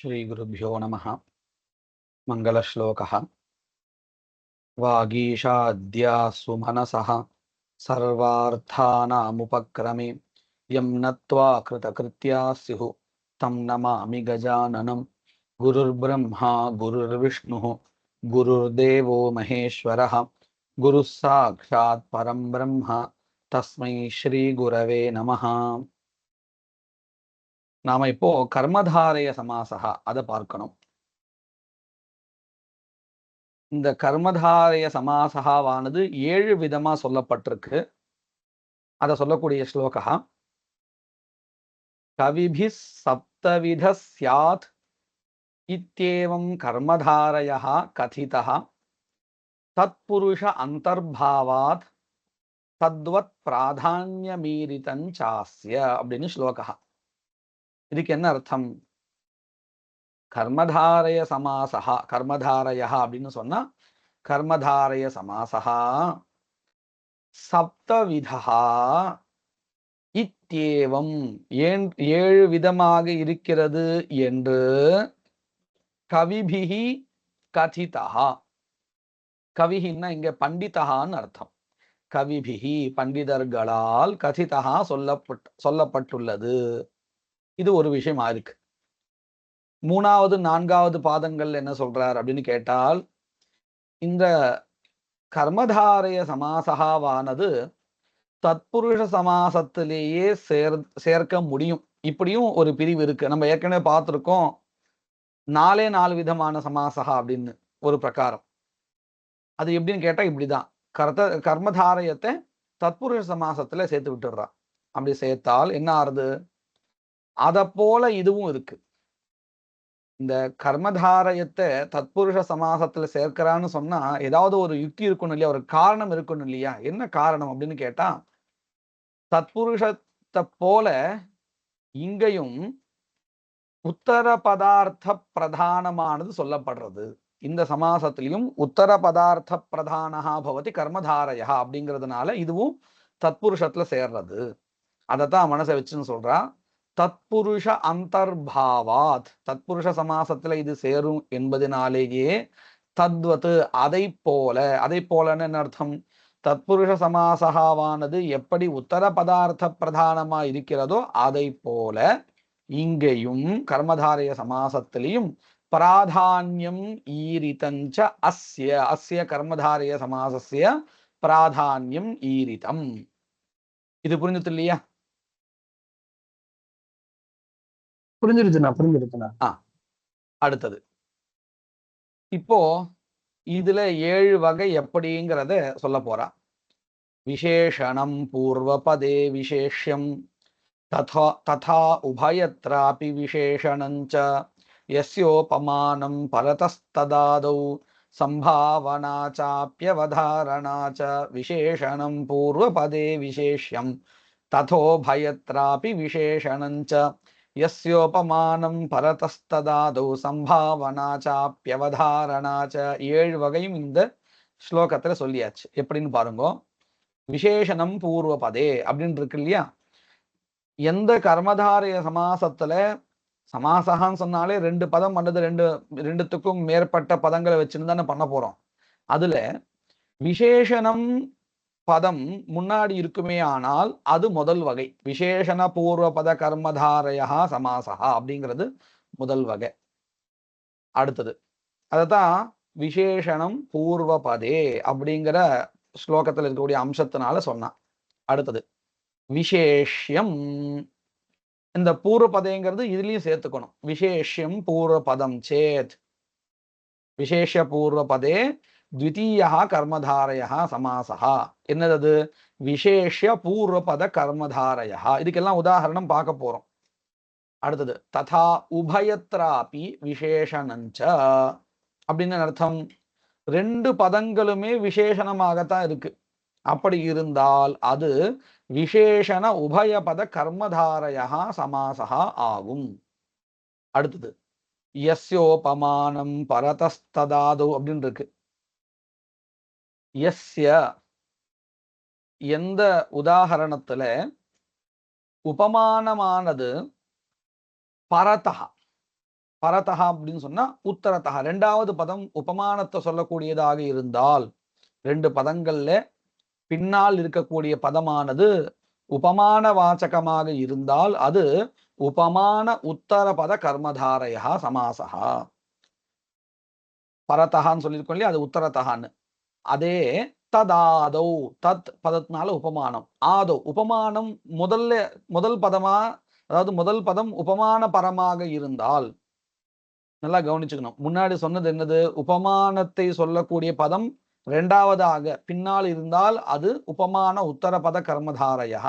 श्रीगुरुभ्यो नमः। मङ्गलश्लोकः। वागीशाद्या सुमनसः सर्वार्थानामुपक्रमे यं नत्वा कृतकृत्या स्युः तं नमामि गजाननं। गुरुर्ब्रह्मा गुरुर्विष्णुः गुरुर्देवो महेश्वरः गुरुः साक्षात् परं ब्रह्म तस्मै श्रीगुरवे नमः. நாம இப்போ கர்மதாரய சமாசா அதை பார்க்கணும். இந்த கர்மதாரய சமாசகாவானது 7 விதமா சொல்லப்பட்டிருக்கு. அதை சொல்லக்கூடிய ஸ்லோகா கவிபி சப்தவித ஸ்யாத் இத்யேவம் கர்மதாரயः கதிதः தத்புருஷ அந்தர்பாவாத் தத்வத் பிராதான்யமீரிதஞ்சாஸ்ய அப்படின்னு ஸ்லோகா. இதுக்கு என்ன அர்த்தம்? கர்மதாரய சமாசா, கர்மதாரயா அப்படின்னு சொன்னா கர்மதாரய சமாசா சப்தவிதா இத்யேவம் 7 விதமாக இருக்கிறது என்று கவிபிஹி கதிதா. கவிஹின்னா இங்க பண்டிதகான்னு அர்த்தம். கவிபிஹி பண்டிதர்களால் கதிதா சொல்லப்பட்டுள்ளது. இது ஒரு விஷயமா இருக்கு. 3வது 4வது பாதங்கள் என்ன சொல்றார் அப்படின்னு கேட்டால், இந்த கர்மதாரய சமாசகாவானது தத்புருஷ சமாசத்திலேயே சேர்க்க முடியும். இப்படியும் ஒரு பிரிவு இருக்கு. நம்ம ஏற்கனவே பார்த்திருக்கோம் 4 விதமான சமாசகா அப்படின்னு ஒரு பிரகாரம். அது எப்படின்னு கேட்டா இப்படிதான். கர்மதாரயத்தை தத்புருஷ சமாசத்துல சேர்த்து விட்டுடுறா. அப்படி சேர்த்தால் என்ன ஆறுது? அத போல இதுவும் இருக்கு. இந்த கர்மதாரயத்தை தத்புருஷ சமாசத்துல சேர்க்கிறான்னு சொன்னா ஏதாவது ஒரு யுக்தி இருக்கணும் இல்லையா, ஒரு காரணம் இருக்கணும் இல்லையா? என்ன காரணம் அப்படின்னு கேட்டா, தத்புருஷத்தை போல இங்கேயும் உத்தர பதார்த்த பிரதானமானது சொல்லப்படுறது. இந்த சமாசத்திலையும் உத்தர பதார்த்த பிரதானஹா பவதி கர்மதாரயா அப்படிங்கிறதுனால இதுவும் தத்புருஷத்துல சேர்றது. அதைத்தான் மனசை வச்சுன்னு சொல்றா. தத்புருஷ அந்தர்பாவாத், தத்புருஷ சமாசத்துல இது சேரும் என்பதனாலேயே தத்வத்து அதை போல, அதை போலன்னு என்ன அர்த்தம்? தத்புருஷ சமாசகாவானது எப்படி உத்தர பதார்த்த பிரதானமா இருக்கிறதோ அதை போல இங்கேயும் கர்மதாரய சமாசத்திலையும் பிராதான்யம் ஈரிதஞ்ச அஸ்ய, அஸ்ய கர்மதாரய சமாசஸ்ய பிராதான்யம் ஈரிதம். இது புரிஞ்சுது இல்லையா? புரிஞ்சிருச்சுண்ணா. அடுத்தது இப்போ இதுல 7 வகை எப்படிங்கிறத சொல்ல போறா. விசேஷணம் பூர்வபதே விசேஷ்யம் ததா உபயத்ராபி விசேஷணஞ்ச யஸ்யோபமானம் பரதஸ்ததாதௌ சம்பாவனா சாப்யவதாரணா ச விசேஷணம் பூர்வபதே விசேஷ்யம் ததோபயத்ராபி விசேஷணஞ்ச யஸ்யோபமானம் பரதஸ்ததாதௌ சம்பாவனா சாப்யவதாரணா ச. 7 வகையும் இந்த ஸ்லோகத்துல சொல்லியாச்சு. எப்படின்னு பாருங்க. விசேஷணம் பூர்வபதே அப்படின்னு இருக்கு இல்லையா? எந்த கர்மதாரய சமாசத்துல, சமாசகான்னு சொன்னாலே 2 பதம் அல்லது 2த்துக்கும் மேற்பட்ட பதங்களை வச்சுன்னு தானே பண்ண போறோம். அதுல விசேஷணம் பதம் முன்னாடி இருக்குமே ஆனால் அது முதல் வகை. விசேஷண பூர்வ பத கர்மதாரயா சமாசகா அப்படிங்கிறது முதல் வகை. அடுத்தது அதத்தான் விசேஷணம் பூர்வபதே அப்படிங்கிற ஸ்லோகத்தில் இருக்கக்கூடிய அம்சத்தினால சொன்னான். அடுத்தது விசேஷ்யம். இந்த பூர்வபதேங்கிறது இதுலயும் சேர்த்துக்கணும். விசேஷ்யம் பூர்வபதம் சேத் விசேஷ பூர்வபதே த்விதீயா கர்மதாரயா சமாசா. என்னது? விசேஷ பூர்வபத கர்மதாரயா. இதுக்கெல்லாம் உதாரணம் பார்க்க போறோம். அடுத்தது ததா உபயத்ராபி விசேஷணஞ்ச அப்படின்னு அர்த்தம். 2 பதங்களுமே விசேஷணமாகத்தான் இருக்கு. அப்படி இருந்தால் அது விசேஷண உபயபத கர்மதாரயா சமாசா ஆகும். அடுத்தது யஸ்யோபமானம் பரதஸ்ததாது அப்படின்னு இருக்கு. யஸ்ய எந்த உதாரணத்துல உபமானமானது பரதா, பரதஹா அப்படின்னு சொன்னா உத்தரத்தஹா. ரெண்டாவது பதம் உபமானத்தை சொல்லக்கூடியதாக இருந்தால், ரெண்டு பதங்கள்ல பின்னால் இருக்கக்கூடிய பதமானது உபமான வாச்சகமாக இருந்தால் அது உபமான உத்தர பத கர்மதாரையா சமாசகா. பரதஹான்னு சொல்லியிருக்கோம் இல்லையா, அது உத்தரத்தஹான்னு. அதே ததாதௌ, தத் பதத்தினால உபமானம், ஆதோ உபமானம் முதல் பதமா, அதாவது முதல் பதம் உபமான பரமாக இருந்தால், நல்லா கவனிச்சுக்கணும். முன்னாடி சொன்னது என்னது, உபமானத்தை சொல்லக்கூடிய பதம் ரெண்டாவதாக பின்னால் இருந்தால் அது உபமான உத்தர பத கர்மதாரையா.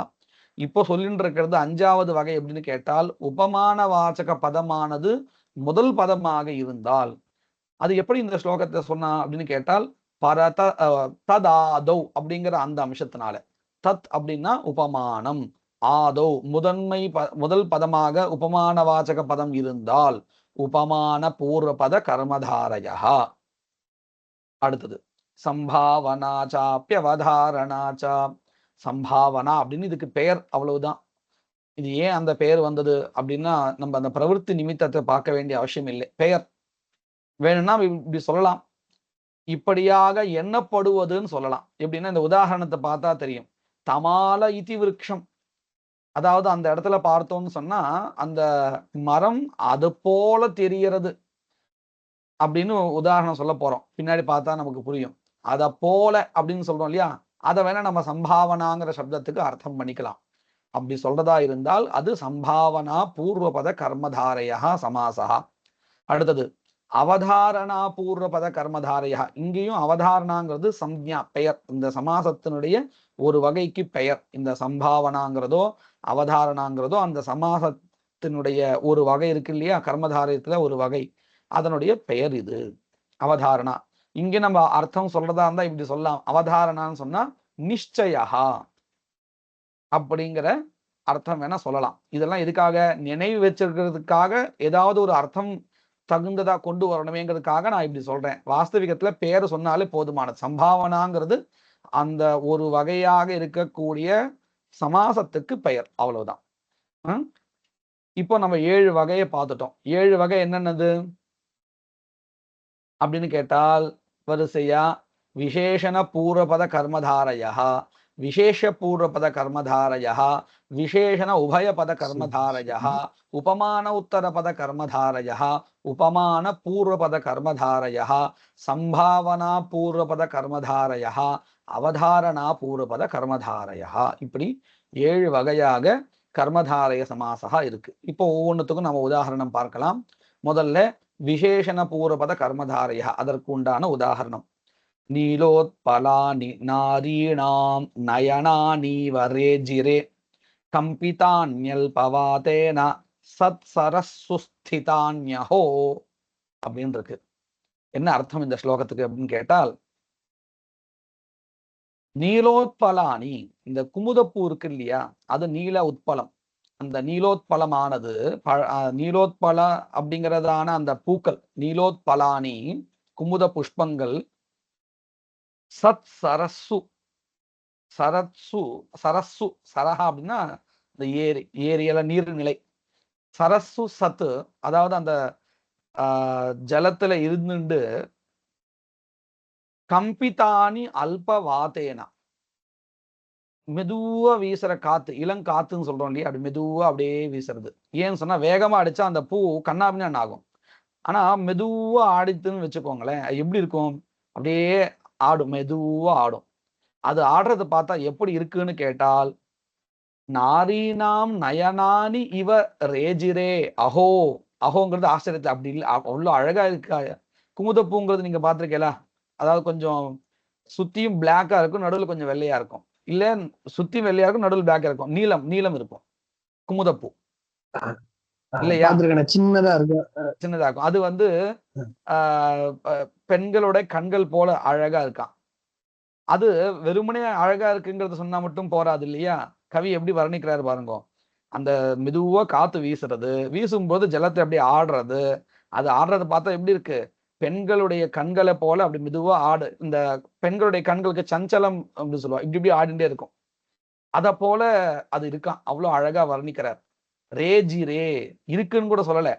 இப்போ சொல்லிட்டு இருக்கிறது அஞ்சாவது வகை எப்படின்னு கேட்டால், உபமான வாச்சக பதமானது முதல் பதமாக இருந்தால், அது எப்படி இந்த ஸ்லோகத்தை சொன்னா அப்படின்னு கேட்டால், பரத ததாதௌ அப்படிங்கிற அந்த அம்சத்தினால. தத் அப்படின்னா உபமானம், ஆதௌ முதல் பதமாக உபமான வாச்சக பதம் இருந்தால் உபமான பூர்வ பத கர்மதாரயா. அடுத்தது சம்பாவனாச்சாப்யவதாரணாச்சா. சம்பாவனா அப்படின்னு இதுக்கு பெயர், அவ்வளவுதான். இது ஏன் அந்த பெயர் வந்தது அப்படின்னா, நம்ம அந்த பிரவருத்தி நிமித்தத்தை பார்க்க வேண்டிய அவசியம் இல்லை. பெயர் வேணும்னா இப்படி சொல்லலாம், இப்படியாக எண்ணப்படுவதுன்னு சொல்லலாம். எப்படின்னா இந்த உதாரணத்தை பார்த்தா தெரியும். தமால இதி விருட்சம், அதாவது அந்த இடத்துல பார்த்தோம்னு சொன்னா அந்த மரம் அது போல தெரியறது அப்படின்னு உதாரணம் சொல்ல போறோம். பின்னாடி பார்த்தா நமக்கு புரியும். அத போல அப்படின்னு சொல்றோம் இல்லையா, அதை வேணா நம்ம சம்பாவனாங்கிற சப்தத்துக்கு அர்த்தம் பண்ணிக்கலாம். அப்படி சொல்றதா இருந்தால் அது சம்பாவனா பூர்வபத கர்மதாரையா சமாசா. அடுத்தது அவதாரணா பூர்வபத கர்மதாரையா. இங்கேயும் அவதாரணாங்கிறது சம்ஞா, பெயர். இந்த சமாசத்தினுடைய ஒரு வகைக்கு பெயர். இந்த சம்பாவனாங்கிறதோ அவதாரணாங்கிறதோ அந்த சமாசத்தினுடைய ஒரு வகை இருக்கு இல்லையா, கர்மதாரயத்துல ஒரு வகை, அதனுடைய பெயர் இது அவதாரணா. இங்க நம்ம அர்த்தம் சொல்றதா இருந்தா இப்படி சொல்லலாம். அவதாரணான்னு சொன்னா நிச்சயா அப்படிங்கிற அர்த்தம் வேணா சொல்லலாம். இதெல்லாம் எதுக்காக, நினைவு வச்சிருக்கிறதுக்காக, ஏதாவது ஒரு அர்த்தம் தகுந்ததா கொண்டு வரணுமேங்கிறதுக்காக நான் இப்படி சொல்றேன். வாஸ்தவிகத்துல பேர் சொன்னாலே போதுமானது. சம்பாவனாங்கிறது அந்த ஒரு வகையாக இருக்கக்கூடிய சமாசத்துக்கு பெயர், அவ்வளவுதான். இப்போ நம்ம 7 வகையை பார்த்துட்டோம். 7 வகை என்னென்னது அப்படின்னு கேட்டால், வரிசையா விசேஷண பூர்வபத கர்மதாரயா, விசேஷ பூர்வபத கர்மதாரயா, விசேஷண உபயபத கர்மதாரயா, உபமான உத்தர பத கர்மதாரயா, உபமான பூர்வபத கர்மதாரயா, சம்பாவனா பூர்வபத கர்மதாரயா, அவதாரணா பூர்வபத கர்மதாரயா. இப்படி 7 வகையாக கர்மதாரய சமாசா இருக்கு. இப்போ ஒவ்வொன்றுத்துக்கும் நம்ம உதாரணம் பார்க்கலாம். முதல்ல விசேஷண பூர்வபத கர்மதாரயா, அதற்கு உண்டான உதாரணம். நீலோத்பலானி நாரீணாம் நயனானீவ ரேஜிரே கம்பிதான்யல்பவாதேன சத் சரஸ்சுஸ்திதான்யஹோ அப்படின்னு இருக்கு. என்ன அர்த்தம் இந்த ஸ்லோகத்துக்கு அப்படின்னு கேட்டால், நீலோத்பலானி, இந்த குமுதப்பூ இருக்கு இல்லையா, அது நீல உட்பலம். அந்த நீலோத்பலமானது நீலோத்பல அப்படிங்கிறதான அந்த பூக்கள், நீலோத்பலானி குமுத புஷ்பங்கள், சத் சரஸ்ஸு, சரத்சு சரஸ்ஸு, சரஹா அப்படின்னா இந்த ஏரியல நீர்நிலை, சரஸ்ஸு சத்து, அதாவது அந்த ஜலத்துல இருந்துண்டு, கம்பிதானி அல்பவாதேனா, மெதுவா வீசுற காத்து, இளங்காத்துன்னு சொல்றோம் இல்லையா, அப்படி மெதுவா அப்படியே வீசுறது. ஏன்னு சொன்னா வேகமா அடிச்சா அந்த பூ கண்ணாபின்னு ஆகும். ஆனா மெதுவா ஆடித்துன்னு வச்சுக்கோங்களேன், எப்படி இருக்கும், அப்படியே ஆடும், மெதுவா ஆடும். அது ஆடுறது பார்த்தா எப்படி இருக்குன்னு கேட்டால், நாரீனாம் நயனானி இவ ரேஜிரே அஹோ. அஹோங்கிறது ஆச்சரியத்தை, அப்படி இல்லை, அவ்வளோ அழகா இருக்கா குமுதப்பூங்கிறது. நீங்க பார்த்திருக்கீங்களா, அதாவது கொஞ்சம் சுத்தியும் பிளாக்கா இருக்கும், நடுவில் கொஞ்சம் வெள்ளையா இருக்கும். இல்ல சுத்தி வெள்ளையா இருக்கும், நடுவில் பிளாக்கா இருக்கும், நீலம் நீலம் இருக்கும் குமுதப்பூ இல்லையா, சின்னதா இருக்கும், சின்னதா இருக்கும். அது வந்து பெண்களோட கண்கள் போல அழகா இருக்கான். அது வெறுமனே அழகா இருக்குங்கிறது சொன்னா மட்டும் போராது இல்லையா, கவி எப்படி வர்ணிக்கிறாரு பாருங்க. அந்த மெதுவா காத்து வீசுறது, வீசும்போது ஜலத்தை அப்படி ஆடுறது, அது ஆடுறத பார்த்தா எப்படி இருக்கு, பெண்களுடைய கண்களை போல அப்படி மெதுவா ஆடு. இந்த பெண்களுடைய கண்களுக்கு சஞ்சலம் அப்படின்னு சொல்லுவா, இப்படி இப்படி ஆடிண்டே இருக்கும். அத போல அது இருக்கான், அவ்வளவு அழகா வர்ணிக்கிறார். ரேஜி ரே இருக்குன்னு கூட சொல்லல,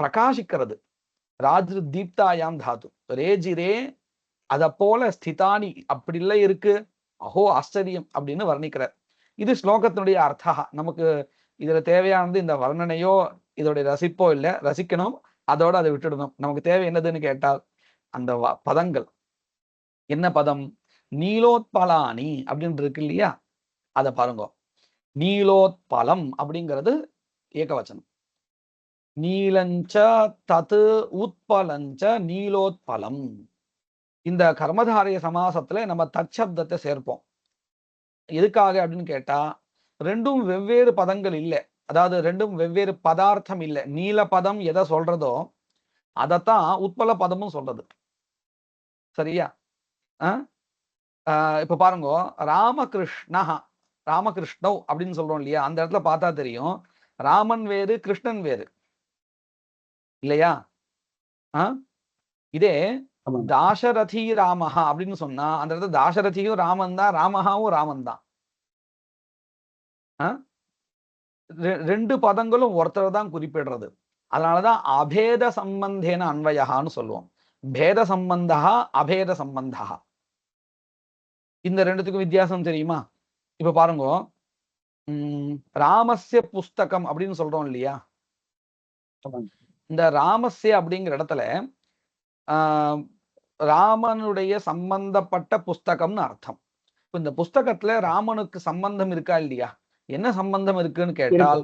பிரகாசிக்கிறது. ராஜ்ரு தீப்தாயாம் தாத்து ரேஜிரே அத போல ஸ்திதானி அப்படில்ல இருக்கு, அஹோ ஆச்சரியம் அப்படின்னு வர்ணிக்கிறார். இது ஸ்லோகத்தினுடைய அர்த்தா. நமக்கு இதுல தேவையானது இந்த வர்ணனையோ இதோடைய ரசிப்போ இல்லை, ரசிக்கணும், அதோட அதை விட்டுடணும். நமக்கு தேவை என்னதுன்னு கேட்டால் அந்த பதங்கள். என்ன பதம்? நீலோத்பலானி அப்படின்னு இருக்கு இல்லையா, அதை பாருங்க. நீலோத்பலம் அப்படிங்கிறது ஏகவச்சனம். நீலஞ்ச தத்து உத்பலஞ்ச நீலோத்பலம். இந்த கர்மதாரிய சமாசத்துல நம்ம தற்சப்தத்தை சேர்ப்போம். எதுக்காக அப்படின்னு கேட்டா, ரெண்டும் வெவ்வேறு பதங்கள் இல்லை, அதாவது ரெண்டும் வெவ்வேறு பதார்த்தம் இல்லை. நீல பதம் எதை சொல்றதோ அதைத்தான் உட்பல பதமும் சொல்றது. சரியா? இப்ப பாருங்க, ராமகிருஷ்ணா ராமகிருஷ்ணவ் அப்படின்னு சொல்றோம் இல்லையா, அந்த இடத்துல பார்த்தா தெரியும் ராமன் வேறு கிருஷ்ணன் வேறு இல்லையா? இதே தாசரதி ராமஹா அப்படின்னு சொன்னா அந்த இடத்துல தாசரதியும் ராமன் தான், ராமஹாவும் ராமன் தான். ரெண்டு பதங்களும் ஒருத்தர் தான் குறிப்பிடுறது. அதனாலதான் அபேத சம்பந்தேன அன்வயகான்னு சொல்லுவோம். பேத சம்பந்தா அபேத சம்பந்தா. இந்த ரெண்டுத்துக்கும் வித்தியாசம் தெரியுமா? இப்ப பாருங்க, ராமஸ்ய புஸ்தகம் அப்படின்னு சொல்றோம் இல்லையா, இந்த ராமஸ்ய அப்படிங்கிற இடத்துல ராமனுடைய சம்பந்தப்பட்ட புஸ்தகம்னு அர்த்தம். இந்த புஸ்தகத்துல ராமனுக்கு சம்பந்தம் இருக்கா இல்லையா? என்ன சம்பந்தம் இருக்குன்னு கேட்டால்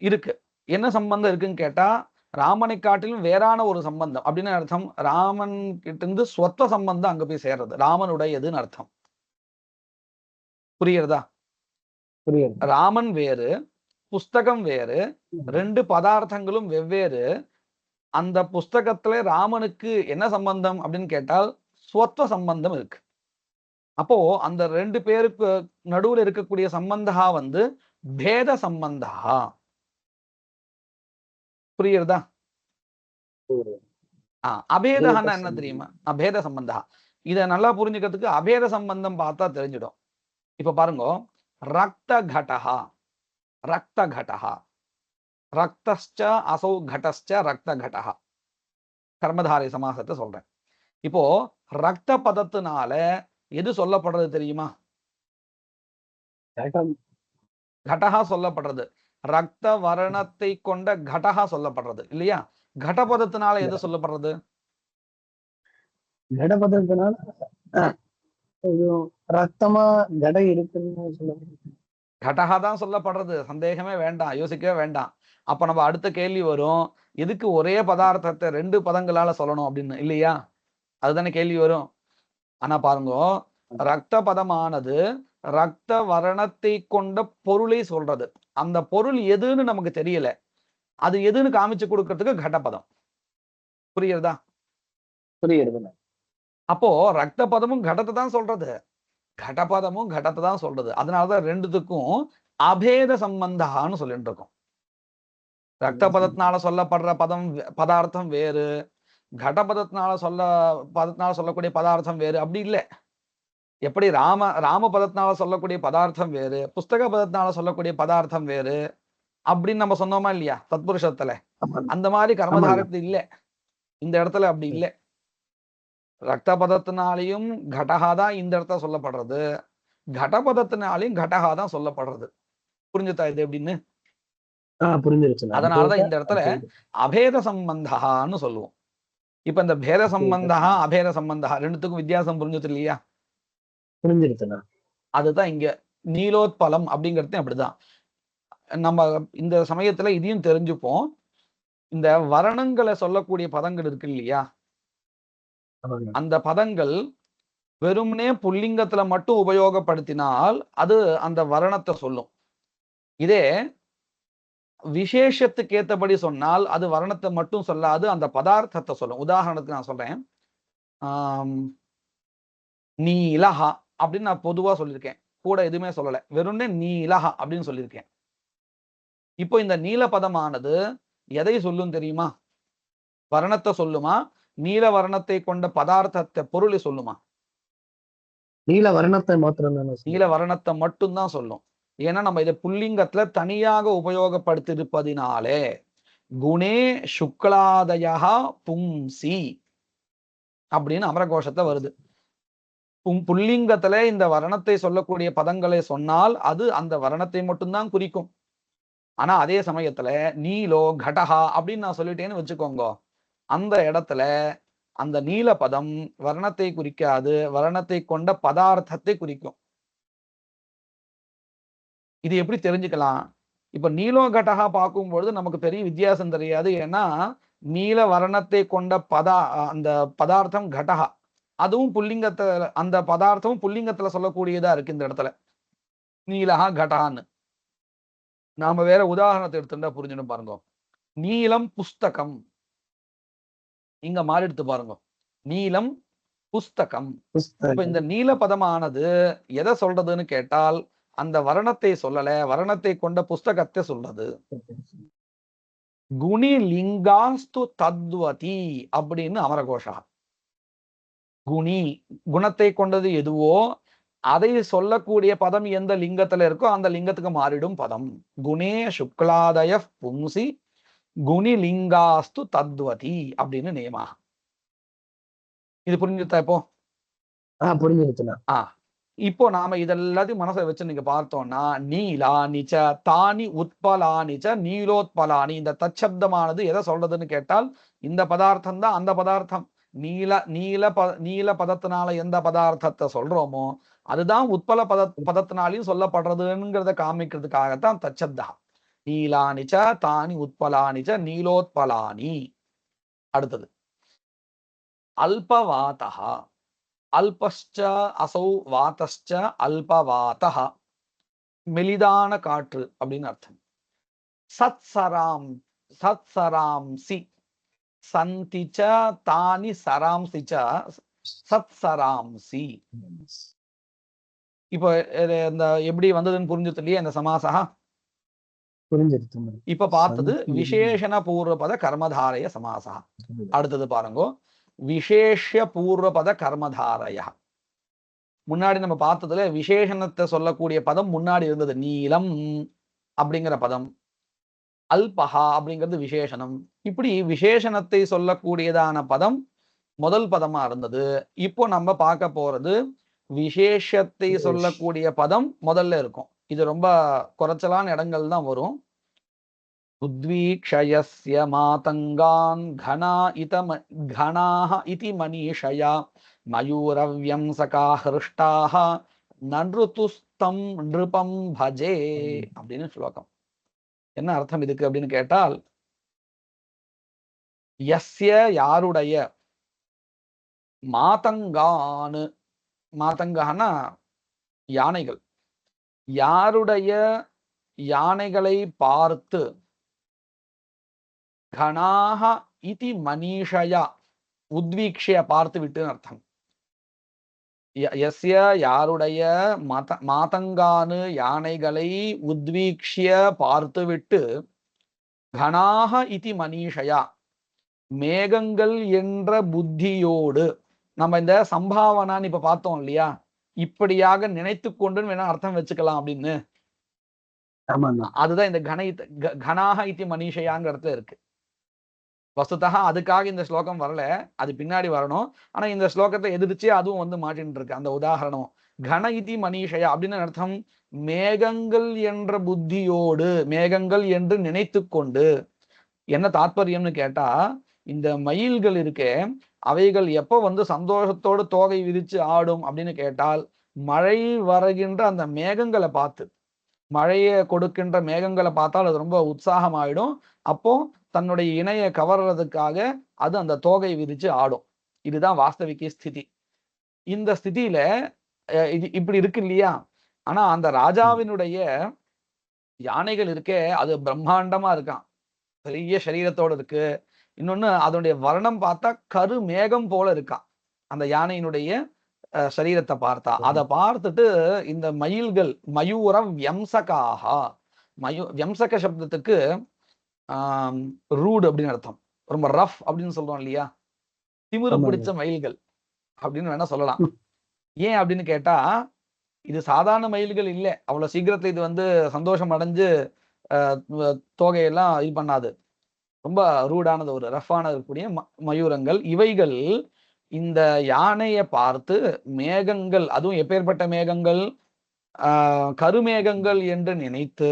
இருக்கு. என்ன சம்பந்தம் இருக்குன்னு கேட்டா, ராமனை காட்டிலும் வேறான ஒரு சம்பந்தம் அப்படின்னு அர்த்தம். ராமன் கிட்ட இருந்து சொத்த சம்பந்தம் அங்க போய் சேர்றது, ராமனுடையதுன்னு அர்த்தம். புரியுறதா? ராமன் வேறு, புஸ்தகம் வேறு, ரெண்டு பதார்த்தங்களும் வெவ்வேறு. அந்த புஸ்தகத்துல ராமனுக்கு என்ன சம்பந்தம் அப்படின்னு கேட்டால் ஸ்வத்வ சம்பந்தம் இருக்கு. அப்போ அந்த ரெண்டு பேருக்கு நடுவுல இருக்கக்கூடிய சம்பந்தா வந்து பேத சம்பந்தா. புரியுறதா? அபேதன்னா என்ன தெரியுமா? அபேத சம்பந்தா. இத நல்லா புரிஞ்சுக்கிறதுக்கு அபேத சம்பந்தம் பார்த்தா தெரிஞ்சிடும். இப்ப பாருங்க, ரக்த கடஹா ரக்த கடஹா ரக்தஸ்ச அசௌ கடஸ்ச ரக்த கடஹா. கர்மதாரை சமாசத்தை சொல்றேன். இப்போ ரக்த பதத்தினால எது சொல்லப்படுறது தெரியுமா? கடஹா சொல்லப்படுறது. ரக்த வர்ணத்தை கொண்ட கடஹா சொல்லப்படுறது இல்லையா? கடபதத்தினால எது சொல்லப்படுறது? கடபதத்தினால ரத்தமா கடை இருக்குன்னு சொல்லப்படுறது. கடஹா தான் சொல்லப்படுறது, சந்தேகமே வேண்டாம், யோசிக்கவே வேண்டாம். அப்ப நம்ம அடுத்த கேள்வி வரும், எதுக்கு ஒரே பதார்த்தத்தை ரெண்டு பதங்களால சொல்லணும் அப்படின்னு இல்லையா? அதுதானே கேள்வி வரும். ஆனா பாருங்க, ரக்த பதமானது ரக்த வர்ணத்தை கொண்ட பொருளை சொல்றது. அந்த பொருள் எதுன்னு நமக்கு தெரியல, அது எதுன்னு காமிச்சு கொடுக்கறதுக்கு கடபதம். புரியுறதா? புரியுறது. அப்போ ரக்த பதமும் கடத்தை தான் சொல்றது, கடபதமும் கடத்தை தான் சொல்றது. அதனாலதான் ரெண்டுத்துக்கும் அபேத சம்பந்தான்னு சொல்லிட்டு இருக்கோம். ரக்த பதத்தினால சொல்லப்படுற பதார்த்தம் வேறு, கடபதத்தினால சொல்லக்கூடிய பதார்த்தம் வேறு. அப்படி இல்லை. எப்படி ராம பதத்தினால சொல்லக்கூடிய பதார்த்தம் வேறு, புஸ்தக பதத்தினால சொல்லக்கூடிய பதார்த்தம் வேறு அப்படின்னு நம்ம சொன்னோமா இல்லையா தத்புருஷத்துல? அந்த மாதிரி கர்மதாரத்து இல்லை இந்த இடத்துல, அப்படி இல்லை. ரக்த பதத்தினாலையும் கடகா தான் இந்த இடத்துல சொல்லப்படுறது, கடபதத்தினாலையும் கடகா தான் சொல்லப்படுறது. புரிஞ்சுதா இது எப்படின்னு? அதனாலதான் இந்த இடத்துல அபேத சம்பந்தான்னு சொல்லுவோம். இப்ப இந்த பேத சம்பந்தா அபேத சம்பந்தா ரெண்டுத்துக்கும் வித்தியாசம் புரிஞ்சது இல்லையா? புரிஞ்சிருச்சுண்ணா. அதுதான் இங்க நீலோத்பலம் அப்படிங்கிறது அப்படிதான். நம்ம இந்த சமயத்துல இதையும் தெரிஞ்சுப்போம். இந்த வர்ணங்களை சொல்லக்கூடிய பதங்கள் இருக்கு இல்லையா, அந்த பதங்கள் வெறும்னே புல்லிங்கத்துல மட்டும் உபயோகப்படுத்தினால் அது அந்த வர்ணத்தை சொல்லும். இதே விசேஷத்துக்கு ஏற்றபடி சொன்னால் அது வர்ணத்தை மட்டும் சொல்லாது, அந்த பதார்த்தத்தை சொல்லும். உதாரணத்துக்கு நான் சொல்றேன், நீலஹா அப்படின்னு நான் பொதுவா சொல்லியிருக்கேன், கூட எதுவுமே சொல்லல, வெறும்னே நீலஹா அப்படின்னு சொல்லியிருக்கேன். இப்போ இந்த நீல பதமானது எதை சொல்லும் தெரியுமா? வர்ணத்தை சொல்லுமா, நீல வர்ணத்தை கொண்ட பதார்த்தத்தை பொருளை சொல்லுமா? நீல வர்ணத்தை மாத்திரம். நீல வர்ணத்தை மட்டும்தான் சொல்லும். ஏன்னா நம்ம இதை புல்லிங்கத்துல தனியாக உபயோகப்படுத்தி இருப்பதினாலே குணே சுக்லாதயா பும்சி அப்படின்னு அமரகோஷத்தை வருது. புல்லிங்கத்துல இந்த வர்ணத்தை சொல்லக்கூடிய பதங்களை சொன்னால் அது அந்த வர்ணத்தை மட்டும்தான் குறிக்கும். ஆனா அதே சமயத்துல நீலோ கடஹா அப்படின்னு நான் சொல்லிட்டேன்னு வச்சுக்கோங்க, அந்த இடத்துல அந்த நீல பதம் வர்ணத்தை குறிக்காது, வர்ணத்தை கொண்ட பதார்த்தத்தை குறிக்கும். இது எப்படி தெரிஞ்சுக்கலாம்? இப்ப நீலோ கடஹா பார்க்கும்பொழுது நமக்கு பெரிய வித்தியாசம் தெரியாது. ஏன்னா நீல வர்ணத்தை கொண்ட அந்த பதார்த்தம் கடஹா, அதுவும் புல்லிங்கத்தை, அந்த பதார்த்தமும் புல்லிங்கத்துல சொல்லக்கூடியதா இருக்கு இந்த இடத்துல, நீலஹா கடஹான்னு. நாம வேற உதாரணத்தை எடுத்துட்டா புரிஞ்சுன்னு பாருங்க. நீலம் புஸ்தகம், இங்க மாறி எடுத்து பாருங்க, நீலம் புஸ்தகம். இப்ப இந்த நீல பதமானது எதை சொல்றதுன்னு கேட்டால் அந்த வர்ணத்தை சொல்லல, வர்ணத்தை கொண்ட புஸ்தகத்தை சொல்றது. குணி லிங்காஸ்து தத்வதி அப்படின்னு அமரகோஷா. குணி குணத்தை கொண்டது எதுவோ அதை சொல்லக்கூடிய பதம் எந்த லிங்கத்துல இருக்கோ அந்த லிங்கத்துக்கு மாறிடும் பதம். குணே சுக்லாதய பும்சி குணி லிங்காஸ்து தத்வதி அப்படின்னு நியமா. இது புரிஞ்சுதா இப்போ? புரிஞ்சிருச்சுண்ணா. இப்போ நாம இதெல்லாத்தையும் மனசை வச்சு நீங்க பார்த்தோம்னா, நீலா நிச்ச தானி உத்பலானிச்ச நீலோத்பலானி, இந்த தச்சப்தமானது எதை சொல்றதுன்னு கேட்டால் இந்த பதார்த்தம் தான் அந்த பதார்த்தம். நீல பதத்தினால எந்த பதார்த்தத்தை சொல்றோமோ அதுதான் உத்பல பதத்தினாலையும் சொல்லப்படுறதுங்கிறத காமிக்கிறதுக்காகத்தான் தச்சப்தா. நீலானிச்ச தானி உத்பலானிச்ச நீலோத்பலானி. அடுத்தது அல்பவாதா. அல்பஸ்ச அசௌ வாதஸ்ச அல்பவாதஹ, மெலிதான காற்று அப்படின்னு அர்த்தம். சத்சராம்சி சந்திச்ச தானி சராம்சிச்ச சத்சராம்சி. இப்போ இந்த எப்படி வந்ததுன்னு புரிஞ்சுது இல்லையா இந்த சமாசா? புரிஞ்சிருச்சு. இப்ப பார்த்தது விசேஷண பூர்வபத கர்மதாரய சமாசா. அடுத்தது பாருங்க, விசேஷ பூர்வபத கர்மதாரய. முன்னாடி நம்ம பார்த்ததுல விசேஷணத்தை சொல்லக்கூடிய பதம் முன்னாடி இருந்தது, நீலம் அப்படிங்கிற பதம், அல்பஹா அப்படிங்கிறது விசேஷணம். இப்படி விசேஷணத்தை சொல்லக்கூடியதான பதம் முதல் பதமா இருந்தது. இப்போ நம்ம பார்க்க போறது விசேஷத்தை சொல்லக்கூடிய பதம் முதல்ல இருக்கும். இது ரொம்ப குறைச்சலான இடங்கள் தான் வரும். உத்வீக்ஷயஸ்ய மாதங்கான் கணாஹ இதி மனிஷயா மயூரவ்யம்சகா ஹிருஷ்டாஹ நன்ருதுஸ்தம் நிருபம் பஜே அப்படின்னு ஸ்லோகம். என்ன அர்த்தம் இதுக்கு அப்படின்னு கேட்டால், யஸ்ய யாருடைய, மாதங்கானு, மாதங்கானா யானைகள், யாருடைய யானைகளை பார்த்து, கணாஹ இதி மனிஷயா உத்வீக்ஷய பார்த்து விட்டுன்னு அர்த்தம். யஸ்ய யாருடைய மாதங்கானு யானைகளை உத்வீக்ஷிய பார்த்துவிட்டு, கணாஹ இதி மனிஷயா மேகங்கள் என்ற புத்தியோடு. நம்ம இந்த சம்பாவனான்னு இப்ப பார்த்தோம் இல்லையா, இப்படியாக நினைத்து கொண்டுன்னு வேணா அர்த்தம் வச்சுக்கலாம் அப்படின்னு. அதுதான் இந்த கணாஹ இதி மனிஷயாங்கிற இடத்துல இருக்கு. வஸ்துதா அதுக்காக இந்த ஸ்லோகம் வரல, அது பின்னாடி வரணும். ஆனா இந்த ஸ்லோகத்தை எதிர்த்து அதுவும் வந்து மாட்டின்னு இருக்கு. அந்த உதாரணம் கண இதி மனிஷயா அப்படின்னு அர்த்தம், மேகங்கள் என்ற புத்தியோடு, மேகங்கள் என்று நினைத்து கொண்டு. என்ன தாத்பரியம்னு கேட்டா, இந்த மயில்கள் இருக்கே அவைகள் எப்போ வந்து சந்தோஷத்தோடு தோகை விரிச்சு ஆடும் அப்படின்னு கேட்டால், மழை வருகின்ற அந்த மேகங்களை பார்த்து, மழையை கொடுக்கின்ற மேகங்களை பார்த்தால் அது ரொம்ப உற்சாகம் ஆயிடும். அப்போ தன்னுடைய இணையை கவர்றதுக்காக அது அந்த தோகை விரிச்சு ஆடும். இதுதான் வாஸ்தவிக ஸ்திதி. இந்த ஸ்திதியில இது இப்படி இருக்கு இல்லையா. ஆனா அந்த ராஜாவினுடைய யானைகள் இருக்கே அது பிரம்மாண்டமா இருக்கான், பெரிய சரீரத்தோடு இருக்கு. இன்னொன்னு அதனுடைய வர்ணம் பார்த்தா கரு மேகம் போல இருக்கான். அந்த யானையினுடைய சரீரத்தை பார்த்தா, அதை பார்த்துட்டு இந்த மயில்கள், மயூரம் வியம்சகாக, வியம்சக சப்தத்துக்கு ரூட் அப்படின்னு அர்த்தம், ரொம்ப ரஃப் அப்படின்னு சொல்றோம் இல்லையா, திமிரு பிடிச்ச மயில்கள் அப்படின்னு வேணா சொல்லலாம். ஏன் அப்படின்னு கேட்டா, இது சாதாரண மயில்கள் இல்லை, அவ்வளவு சீக்கிரத்துல இது வந்து சந்தோஷம் அடைஞ்சு தோகையெல்லாம் இது பண்ணாது. ரொம்ப ரூடானது, ஒரு ரஃப்பான இருக்கக்கூடிய மயூரங்கள். இவைகள் இந்த யானையை பார்த்து மேகங்கள், அதுவும் எப்பேற்பட்ட மேகங்கள், கருமேகங்கள் என்று நினைத்து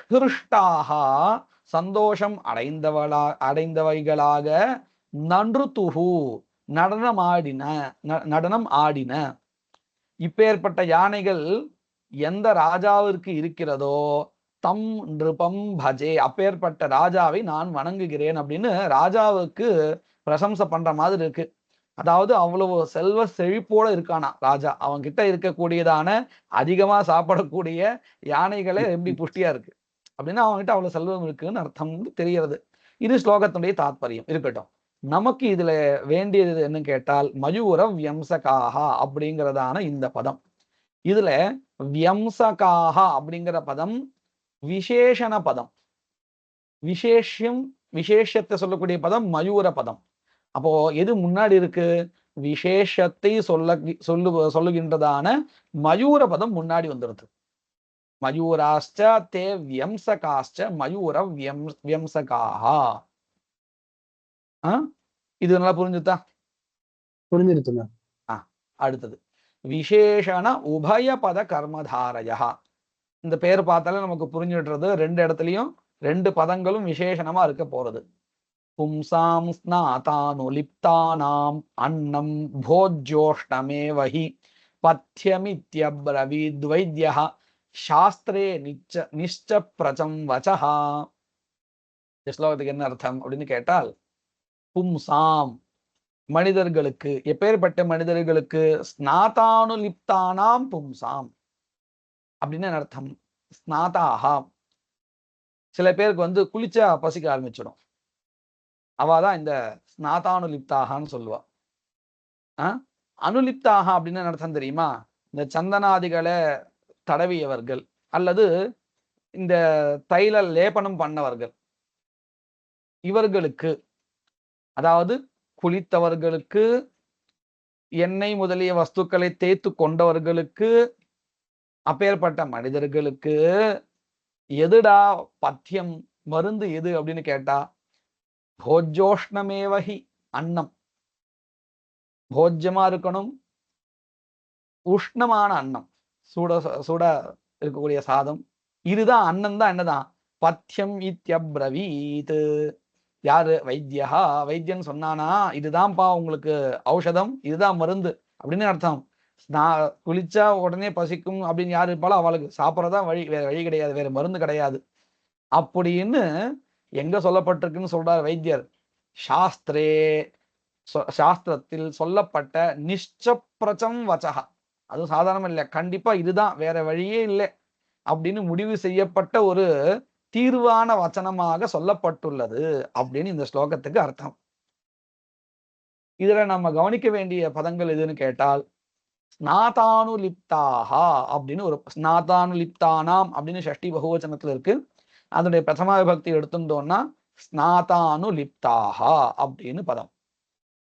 ஹிருஷ்டாகா சந்தோஷம் அடைந்தவைகளாக நன்று துகு நடனம் ஆடின. இப்பேற்பட்ட யானைகள் எந்த ராஜாவிற்கு இருக்கிறதோ தம் நிருபம் பஜே, அப்பேற்பட்ட ராஜாவை நான் வணங்குகிறேன் அப்படின்னு ராஜாவுக்கு பிரசம்சை பண்ற மாதிரி இருக்கு. அதாவது அவ்வளவு செல்வ செழிப்போட இருக்கானா ராஜா. அவன் கிட்ட இருக்கக்கூடியதான அதிகமா சாப்பிடக்கூடிய யானைகளே எப்படி புஷ்டியா இருக்கு அப்படின்னா அவன்கிட்ட அவ்வளவு செல்வம் இருக்குன்னு அர்த்தம் தெரிகிறது. இது ஸ்லோகத்தினுடைய தாத்பரியம் இருக்கட்டும். நமக்கு இதுல வேண்டியது என்னன்னு கேட்டால் மயூர வியம்சகாகா அப்படிங்கிறதான இந்த பதம். இதுல வியம்சகாகா அப்படிங்கிற பதம் விசேஷண பதம். விசேஷத்தை சொல்லக்கூடிய பதம் மயூர பதம். அப்போ எது முன்னாடி இருக்கு? விசேஷத்தை சொல்லுகின்றதான மயூர பதம் முன்னாடி வந்துருது. மயூராஷ்ச தே வியம்சகாஷ்ச மயூர வியம்சகாஹா. இது நல்லா புரிஞ்சுதா? புரிஞ்சிருச்சுங்க. அடுத்தது விசேஷண உபயபத கர்மதாரயா. இந்த பேர் பார்த்தாலே நமக்கு புரிஞ்சுடுறது, ரெண்டு இடத்துலயும் ரெண்டு பதங்களும் விசேஷணமா இருக்க போறது. பும்சாம் ஸ்நாதானுலிப்தானாம் அன்னம் போஜ்யோஷ்ணமேவஹி பத்யமித்யப்ரவீத்வைத்யஹ சாஸ்திரே நிச்ச பிரச்சம் வச்சஹா. இந்த ஸ்லோகத்துக்கு என்ன அர்த்தம் அப்படின்னு கேட்டால், பும்சாம் மனிதர்களுக்கு, எப்பேற்பட்ட மனிதர்களுக்கு, ஸ்நாதானுலிப்தானாம் பும்சாம் அப்படின்னு அர்த்தம். ஸ்நாதாஹா, சில பேருக்கு குளிச்சா பசிக்க ஆரம்பிச்சிடும். அவாதான் இந்த ஸ்நாதானுலிப்தாகான்னு சொல்லுவா. அனுலிப்தாகா அப்படின்னு அர்த்தம் தெரியுமா? இந்த சந்தனாதிகளை தடவியவர்கள் அல்லது இந்த தைல லேபனம் பண்ணவர்கள், இவர்களுக்கு, அதாவது குளித்தவர்களுக்கு, எண்ணெய் முதலிய வஸ்துக்களை தேய்த்து கொண்டவர்களுக்கு, அப்பேற்பட்ட மனிதர்களுக்கு எதுடா பத்தியம், மருந்து எது அப்படின்னு கேட்டா போஜ்யோஷ்ணமேவஹி, அன்னம் போஜ்யமா இருக்கணும், உஷ்ணமான அன்னம், சூட சூட இருக்கக்கூடிய சாதம், இதுதான் அன்னம் தான். என்னதான் பத்தியம் இத்யப்ரவீத். யாரு? வைத்தியா, வைத்தியன் சொன்னானா இதுதான்ப்பா உங்களுக்கு ஔஷதம், இதுதான் மருந்து அப்படின்னு அர்த்தம். நான் குளிச்சா உடனே பசிக்கும் அப்படின்னு யாரு இருப்பாளோ அவளுக்கு சாப்பிட்றதா வழி, வேற வழி கிடையாது, வேற மருந்து கிடையாது அப்படின்னு எங்க சொல்லப்பட்டிருக்குன்னு சொல்றார் வைத்தியர். சாஸ்திரே, சாஸ்திரத்தில் சொல்லப்பட்ட நிச்சப்பிரச்சம் வச்சகா, அதுவும் சாதாரணம் இல்லை, கண்டிப்பா இதுதான், வேற வழியே இல்லை அப்படின்னு முடிவு செய்யப்பட்ட ஒரு தீர்வான வச்சனமாக சொல்லப்பட்டுள்ளது அப்படின்னு இந்த ஸ்லோகத்துக்கு அர்த்தம். இதுல நம்ம கவனிக்க வேண்டிய பதங்கள் எதுன்னு கேட்டால், ஸ்நாதானுலிப்தாகா அப்படின்னு ஒரு, ஸ்நாதானுலிப்தானாம் அப்படின்னு ஷஷ்டி பகுவச்சனத்துல இருக்கு. அதனுடைய பிரதமா விபக்தி எடுத்துட்டோம்னா ஸ்நாதானுலிப்தாகா அப்படின்னு பதம்.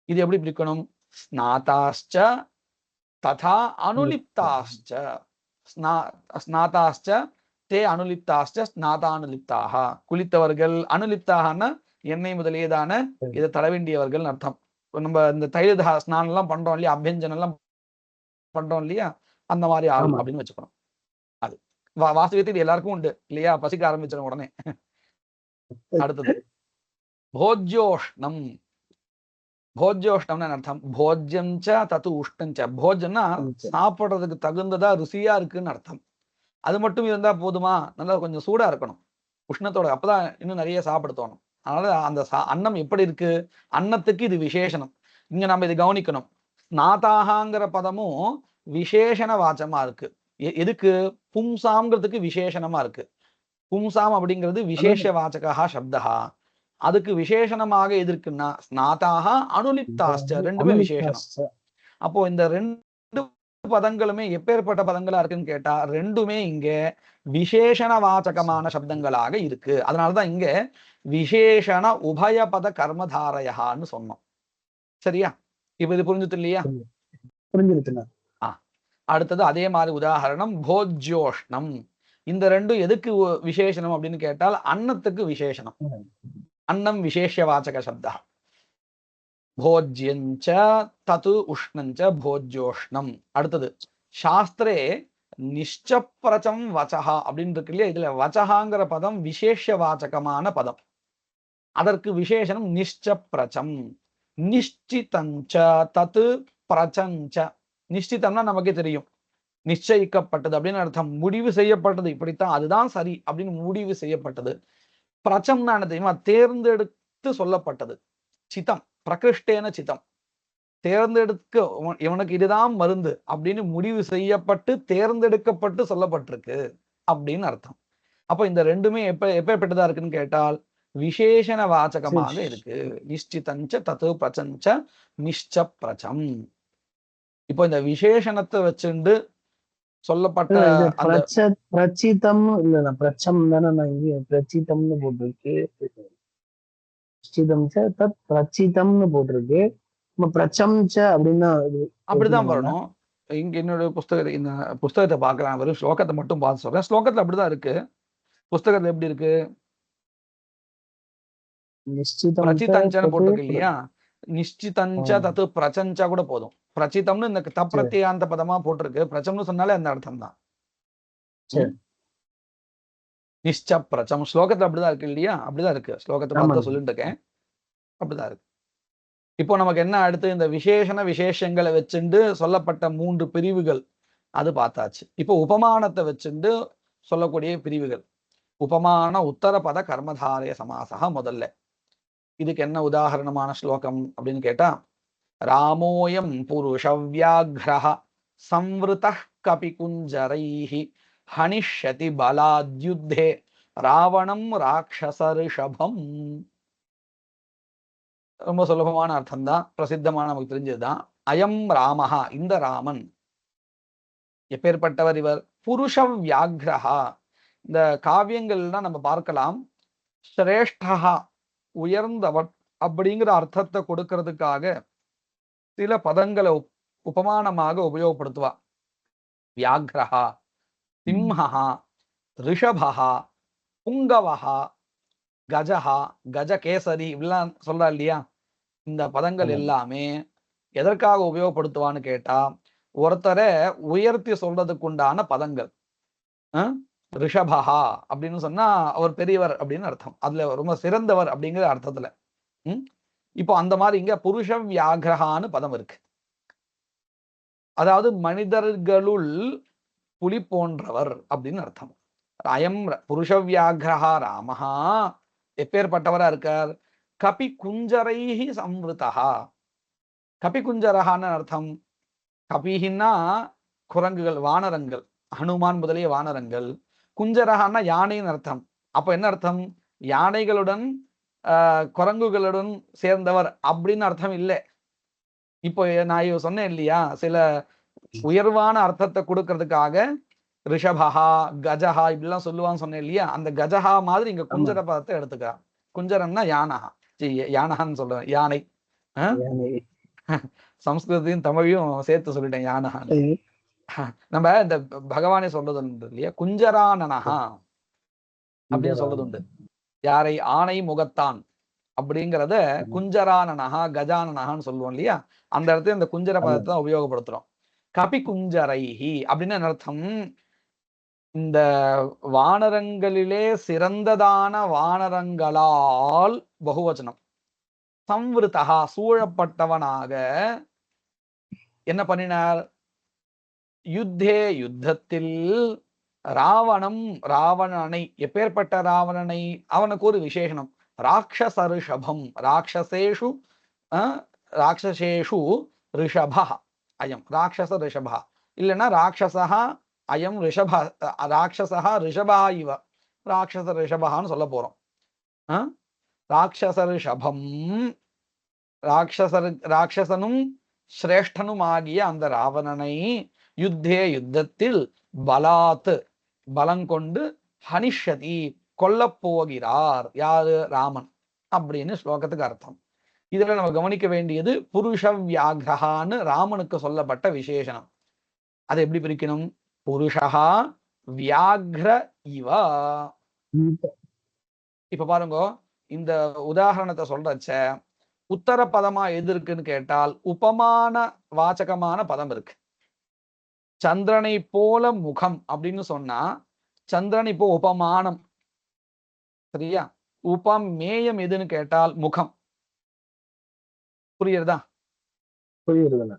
இது எப்படி பிரிக்கணும்? ஸ்நாதாஷ்ச ததா அனுலிப்தாஷ்ச, ஸ்நாதாஷ்ச தே அனுலிப்தாஷ்ச ஸ்நாதானுலிப்தாகா. குளித்தவர்கள், அனுலிப்தாகனா எண்ணெய் முதலியதான இதை தட வேண்டியவர்கள் அர்த்தம். நம்ம இந்த தைல ஸ்நானம் எல்லாம் பண்றோம் இல்லையா, அபியஞ்சனம் எல்லாம் பண்றோம் இல்லையா, அந்த மாதிரி ஆள் அப்படின்னு வச்சுக்கணும். அது வாஸ்தவத்தில் எல்லாருக்கும் உண்டு இல்லையா, பசிக்க ஆரம்பிச்சிடும் உடனே. அடுத்தது போஜ்யோஷ்ணம். போஜ்யோஷ்ணம்னு அர்த்தம். போஜ்யம் ச தத்து உஷ்ணம் ச. போஜ்யம்னா சாப்பிடுறதுக்கு தகுந்ததா ருசியா இருக்குன்னு அர்த்தம். அது மட்டும் இருந்தா போதுமா? நல்லா கொஞ்சம் சூடா இருக்கணும், உஷ்ணத்தோட, அப்பதான் இன்னும் நிறைய சாப்பிட தோணும். அதனால அந்த அன்னம் எப்படி இருக்கு, அன்னத்துக்கு இது விசேஷனம். இங்க நம்ம இது கவனிக்கணும். ஸ்நாதாகாங்கிற பதமும் விசேஷண வாச்சமா இருக்கு. எதுக்கு? பும்சாம்ங்கிறதுக்கு விசேஷணமா இருக்கு. பும்சாம் அப்படிங்கிறது விசேஷ வாச்சகா சப்தா. அதுக்கு விசேஷணமாக எது இருக்குன்னா ஸ்நாதாகா அனுலிப்தாஷ்ச, ரெண்டுமே விசேஷனம். அப்போ இந்த ரெண்டு பதங்களுமே எப்பேற்பட்ட பதங்களா இருக்குன்னு கேட்டா ரெண்டுமே இங்க விசேஷண வாச்சகமான சப்தங்களாக இருக்கு. அதனாலதான் இங்க விசேஷண உபயபத கர்மதாரயான்னு சொன்னோம். சரியா? இப்ப இது புரிஞ்சுது இல்லையா? புரிஞ்சிருச்சுங்க. அடுத்தது அதே மாதிரி உதாரணம் போஜ்யோஷ்ணம். இந்த ரெண்டும் எதுக்கு விசேஷனம் அப்படின்னு கேட்டால் அன்னத்துக்கு விசேஷனம். अन्नं विशेष्यवाचक शब्दः भोज्यञ्च तत् उष्णञ्च भोज्योष्णम् அடுத்தது சாஸ்திரே நிஷ்சப்ரச்சம் வச்சஹா அப்படின்னு இருக்கு இல்லையா இதுல வச்சஹாங்கிற பதம் விசேஷவாச்சகமான பதம் அதற்கு விசேஷனம் நிஷ்சப்ரச்சம் நிஷ்சிதஞ்ச தத்து பிரச்சஞ்ச நிஷ்டிதம்னா நமக்கே தெரியும் நிச்சயிக்கப்பட்டது அப்படின்னு அர்த்தம் முடிவு செய்யப்பட்டது இப்படித்தான் அதுதான் சரி அப்படின்னு முடிவு செய்யப்பட்டது பிரச்சம்னா என்ன தெரியுமா தேர்ந்தெடுத்து சொல்லப்பட்டது சித்தம் பிரகிருஷ்டேன சித்தம் தேர்ந்தெடுக்க இவனுக்கு இதுதான் மருந்து அப்படின்னு முடிவு செய்யப்பட்டு தேர்ந்தெடுக்கப்பட்டு சொல்லப்பட்டிருக்கு அப்படின்னு அர்த்தம் அப்ப இந்த ரெண்டுமே எப்பேற்பட்டதா இருக்குன்னு கேட்டால் விசேஷண வாச்சகமாக இருக்கு நிஷ்டிதஞ்ச தத்து பிரச்சஞ்ச நிஷ்ச பிரச்சம் இப்போ இந்த விசேஷணத்தை வச்சுண்டு சொல்லப்பட்ட அந்த பிரச்சிதம் இல்ல பிரச்சம் தானே நான் இங்க பிரச்சிதம்னு போட்டிருக்கு தத் பிரச்சிதம்னு போட்டிருக்கு பிரச்சம்ச அப்படின்னா அப்படிதான் வரணும் இங்க என்னோட புஸ்தகத்தை இந்த புஸ்தகத்தை பார்க்கலாம் வெறும் ஸ்லோகத்தை மட்டும் பார்த்து சொல்றேன் ஸ்லோகத்துல அப்படிதான் இருக்கு புஸ்தகத்துல எப்படி இருக்கு பிரச்சிதஞ்சன்னு போட்டிருக்கு இல்லையா நிஷ்டிதஞ்ச தத்து பிரச்சஞ்சா கூட போதும் பிரச்சிதம்னு இந்த தப்பிரத்தியாந்த பதமா போட்டிருக்கு பிரச்சம்னு சொன்னாலே அந்த அர்த்தம் தான் நிஷ்ச பிரச்சம் ஸ்லோகத்துல அப்படிதான் இருக்கு இல்லையா அப்படிதான் இருக்கு ஸ்லோகத்தை பார்த்து சொல்லிட்டு இருக்கேன் அப்படிதான் இருக்கு இப்போ நமக்கு என்ன அடுத்து இந்த விசேஷண விசேஷங்களை வச்சுண்டு சொல்லப்பட்ட 3 பிரிவுகள் அது பார்த்தாச்சு இப்போ உபமானத்தை வச்சுண்டு சொல்லக்கூடிய பிரிவுகள் உபமான உத்தரபத கர்மதாரய சமாசா முதல்ல இதுக்கு என்ன உதாரணமான ஸ்லோகம் அப்படின்னு கேட்டா ராமோயம் புருஷவ்யாக்ரஹ சம்வృతః கபிகுஞ்சரைஹி ஹனிஷ்யதி பலாத்யுத்தே ராவணம் ராட்சசரிஷபம் ரொம்ப சுலபமான அர்த்தம் தான் பிரசித்தமான நமக்கு தெரிஞ்சதுதான் அயம் ராமஹா இந்த ராமன் எப்பேற்பட்டவர் இவர் புருஷ வியாக்ரஹா இந்த காவியங்கள்லாம் நம்ம பார்க்கலாம் சிரேஷ்டஹா உயர்ந்தவர் அப்படிங்கிற அர்த்தத்தை கொடுக்கறதுக்காக சில பதங்களை உபமானமாக உபயோகப்படுத்துவா வியாக்ரஹா சிம்ஹா ரிஷபஹா புங்கவஹா கஜஹா கஜகேசரி இப்படிலாம் சொல்றா இல்லையா இந்த பதங்கள் எல்லாமே எதற்காக உபயோகப்படுத்துவான்னு கேட்டா ஒருத்தரை உயர்த்தி சொல்றதுக்கு உண்டான பதங்கள் ரிஷபஹா அப்படின்னு சொன்னா அவர் பெரியவர் அப்படின்னு அர்த்தம் அதுல ரொம்ப சிறந்தவர் அப்படிங்கிற அர்த்தத்துல இப்போ அந்த மாதிரி இங்க புருஷ வியாகிரகான்னு பதம் இருக்கு அதாவது மனிதர்களுள் புலி போன்றவர் அப்படின்னு அர்த்தம் அயம் புருஷ வியாகிரகா ராமஹா எப்பேற்பட்டவரா இருக்கார் கபி குஞ்சரைஹி சம்ருதா கபி குஞ்சரஹான்னு அர்த்தம் கபிஹின்னா குரங்குகள் வானரங்கள் ஹனுமான் முதலிய வானரங்கள் குஞ்சரஹான்னா யானைன்னு அர்த்தம் அப்ப என்ன அர்த்தம் யானைகளுடன் குரங்குகளுடன் சேர்ந்தவர் அப்படின்னு அர்த்தம் இல்லை இப்போ நான் சொன்னேன் இல்லையா சில உயர்வான அர்த்தத்தை கொடுக்கறதுக்காக ரிஷபஹா கஜஹா இப்படிலாம் சொல்லுவான்னு சொன்னேன் இல்லையா அந்த கஜஹா மாதிரி இங்க குஞ்சர பதத்தை எடுத்துக்கா குஞ்சரம்னா யானஹா யானஹான்னு சொல்றேன் யானை சம்ஸ்கிருதத்தையும் தமிழையும் சேர்த்து சொல்லிட்டேன் யானஹான்னு நம்ம இந்த பகவானே சொல்றது உண்டு இல்லையா குஞ்சரானனஹா அப்படின்னு சொல்றது உண்டு யாரை ஆணை முகத்தான் அப்படிங்கிறத குஞ்சரானனஹா கஜானனஹான்னு சொல்லுவோம் இல்லையா அந்த இடத்துல இந்த குஞ்சர பதத்தை தான் உபயோகப்படுத்துறோம் கபி குஞ்சரைஹி அப்படின்னு அர்த்தம் இந்த வானரங்களிலே சிறந்ததான வானரங்களால் பகுவச்சனம் சம்வృతஹா சூழப்பட்டவனாக என்ன பண்ணினார் யுத்தே யுத்தத்தில் ராவணனை எப்பேற்பட்ட ராவணனை அவனுக்கு ஒரு விசேஷனம் ராட்சசரிஷபம் ராட்சசேஷு ரிஷபா அயம் ராட்சச ரிஷபா இல்லைன்னா ராட்சசா அயம் ரிஷப ராட்சசா ரிஷபா இவ ராட்சச ரிஷபான்னு சொல்ல போறோம் ராட்சச ரிஷபம் ராட்சசனும் சிரேஷ்டனும் ஆகிய அந்த ராவணனை யுத்தத்தில் பலாத் பலங்கொண்டு ஹனிஷதி கொல்லப் போகிறார் யாரு ராமன் அப்படின்னு ஸ்லோகத்துக்கு அர்த்தம் இதுல நம்ம கவனிக்க வேண்டியது புருஷ வியாகிரகான்னு ராமனுக்கு சொல்லப்பட்ட விசேஷனம் அதை எப்படி பிரிக்கணும் புருஷா வியாக்ர இவ இப்ப பாருங்க இந்த உதாரணத்தை சொல்றச்ச உத்தர பதமா எது இருக்குன்னு கேட்டால் உபமான வாச்சகமான பதம் இருக்கு. சந்திரனை போல முகம் அப்படின்னு சொன்னா சந்திரன் இப்போ உபமானம். சரியா? உபமேயம் எதுன்னு கேட்டால் முகம். புரியுறதா? புரியுதுண்ணா.